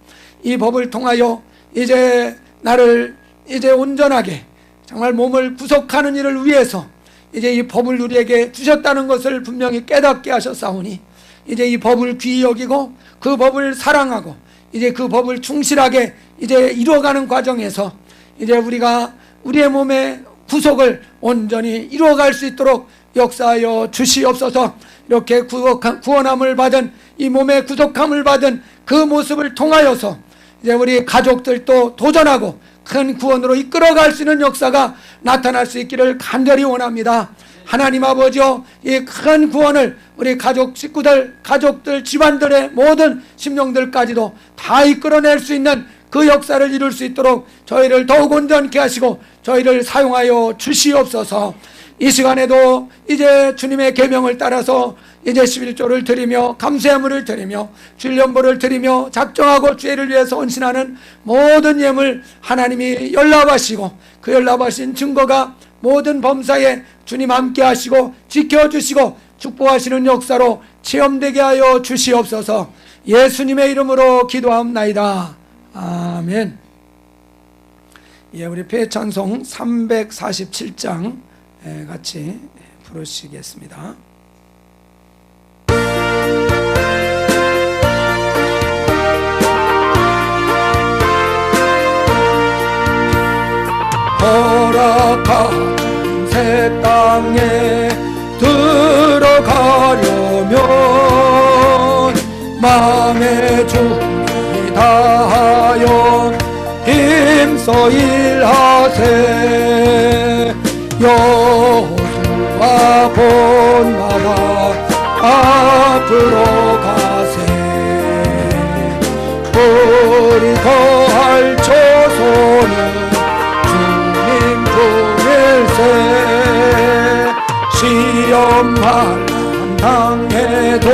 이 법을 통하여 이제 나를 이제 온전하게 정말 몸을 구속하는 일을 위해서 이제 이 법을 우리에게 주셨다는 것을 분명히 깨닫게 하셨사오니 이제 이 법을 귀히 여기고 그 법을 사랑하고 이제 그 법을 충실하게 이제 이루어가는 과정에서 이제 우리가 우리의 몸의 구속을 온전히 이루어갈 수 있도록 역사하여 주시옵소서. 이렇게 구원함을 받은 이 몸의 구속함을 받은 그 모습을 통하여서 이제 우리 가족들도 도전하고 큰 구원으로 이끌어갈 수 있는 역사가 나타날 수 있기를 간절히 원합니다. 하나님 아버지여, 이 큰 구원을 우리 가족 식구들, 가족들, 집안들의 모든 심령들까지도 다 이끌어낼 수 있는 그 역사를 이룰 수 있도록 저희를 더욱 온전케 하시고 저희를 사용하여 주시옵소서. 이 시간에도 이제 주님의 계명을 따라서 이제 11조를 드리며 감사예물을 드리며 주일연보를 드리며 작정하고 죄를 위해서 헌신하는 모든 예물 하나님이 연락하시고 그 연락하신 증거가 모든 범사에 주님 함께 하시고 지켜주시고 축복하시는 역사로 체험되게 하여 주시옵소서. 예수님의 이름으로 기도합나이다. 아멘. 예, 우리 패찬송 347장 같이 부르시겠습니다. 허락하신 새 땅에 들어가려면 마음의 준비 다하여 힘써 일하세. 여호수아 본받아 앞으로 가세. 우리 거할 조소는 주님 품일세. 시험할 당해도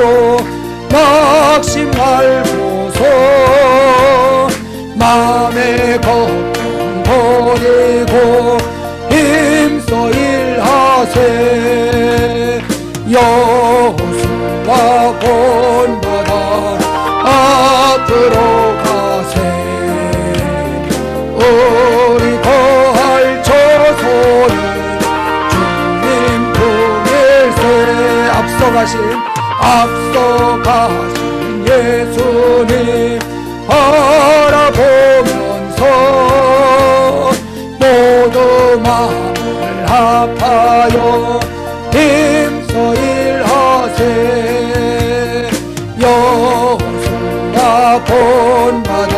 낙심 말고서 마음의 걱정 버리고 힘써 일하세. 여호수아 본받아 앞으로 가세. 우리 거할 조소는 주님 품일세. 앞서가신 예수님 바라보면서 모두 마음을 합하여 힘써 일하세. 여호수아 본받아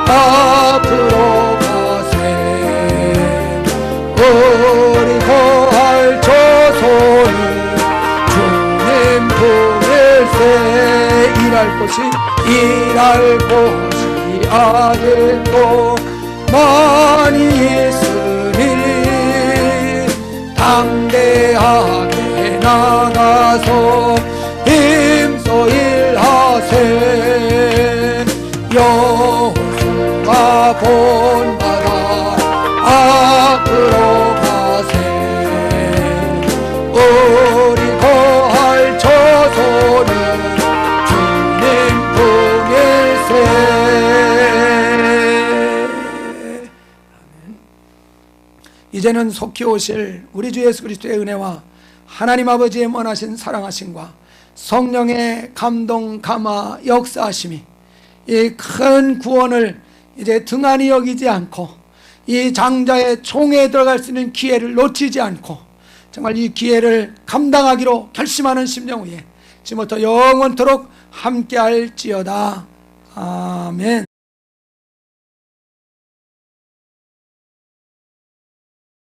앞으로 가세. 우리 거할 조소는 주님 품일세. 일할 곳이 아직도 많이 있으니 당대하게 나가서 힘써 일하세. 여호수아 본받아 앞으로 가세. 우리 거할 조소는 주님 품일세. 이제는 속히 오실 우리 주 예수 그리스도의 은혜와 하나님 아버지의 원하신 사랑하심과 성령의 감동 감화 역사하심이 이 큰 구원을 이제 등한히 여기지 않고 이 장자의 총에 들어갈 수 있는 기회를 놓치지 않고 정말 이 기회를 감당하기로 결심하는 심령 위에 지금부터 영원토록 함께할지어다. 아멘.